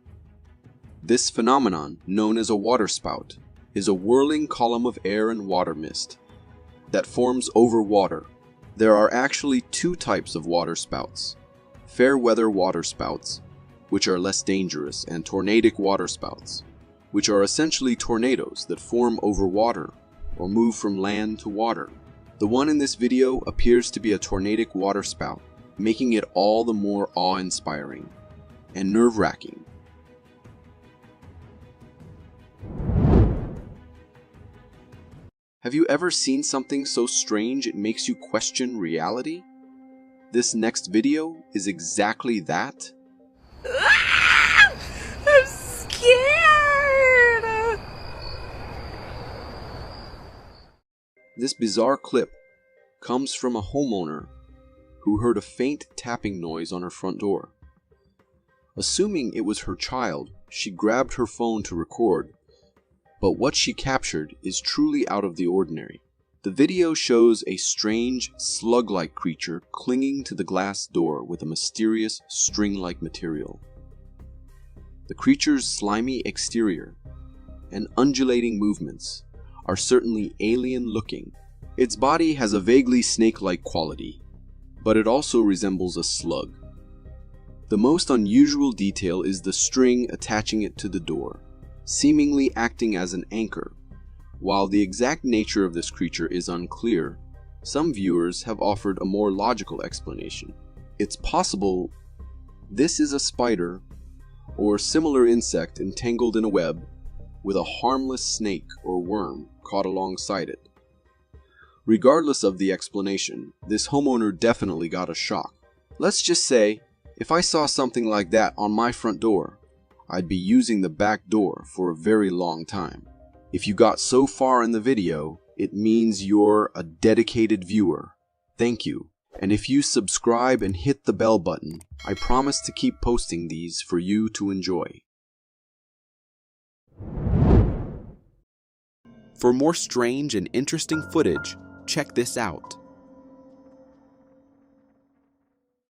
This phenomenon, known as a waterspout, is a whirling column of air and water mist that forms over water. There are actually 2 types of waterspouts: fair weather waterspouts, which are less dangerous, and tornadic waterspouts, which are essentially tornadoes that form over water or move from land to water. The one in this video appears to be a tornadic waterspout, making it all the more awe-inspiring and nerve-wracking. Have you ever seen something so strange it makes you question reality? This next video is exactly that. I'm scared! This bizarre clip comes from a homeowner who heard a faint tapping noise on her front door. Assuming it was her child, she grabbed her phone to record, but what she captured is truly out of the ordinary. The video shows a strange, slug-like creature clinging to the glass door with a mysterious, string-like material. The creature's slimy exterior and undulating movements are certainly alien-looking. Its body has a vaguely snake-like quality, but it also resembles a slug. The most unusual detail is the string attaching it to the door, seemingly acting as an anchor. While the exact nature of this creature is unclear, some viewers have offered a more logical explanation. It's possible this is a spider or similar insect entangled in a web with a harmless snake or worm caught alongside it. Regardless of the explanation, this homeowner definitely got a shock. Let's just say, if I saw something like that on my front door, I'd be using the back door for a very long time. If you got so far in the video, it means you're a dedicated viewer. Thank you. And if you subscribe and hit the bell button, I promise to keep posting these for you to enjoy. For more strange and interesting footage, check this out.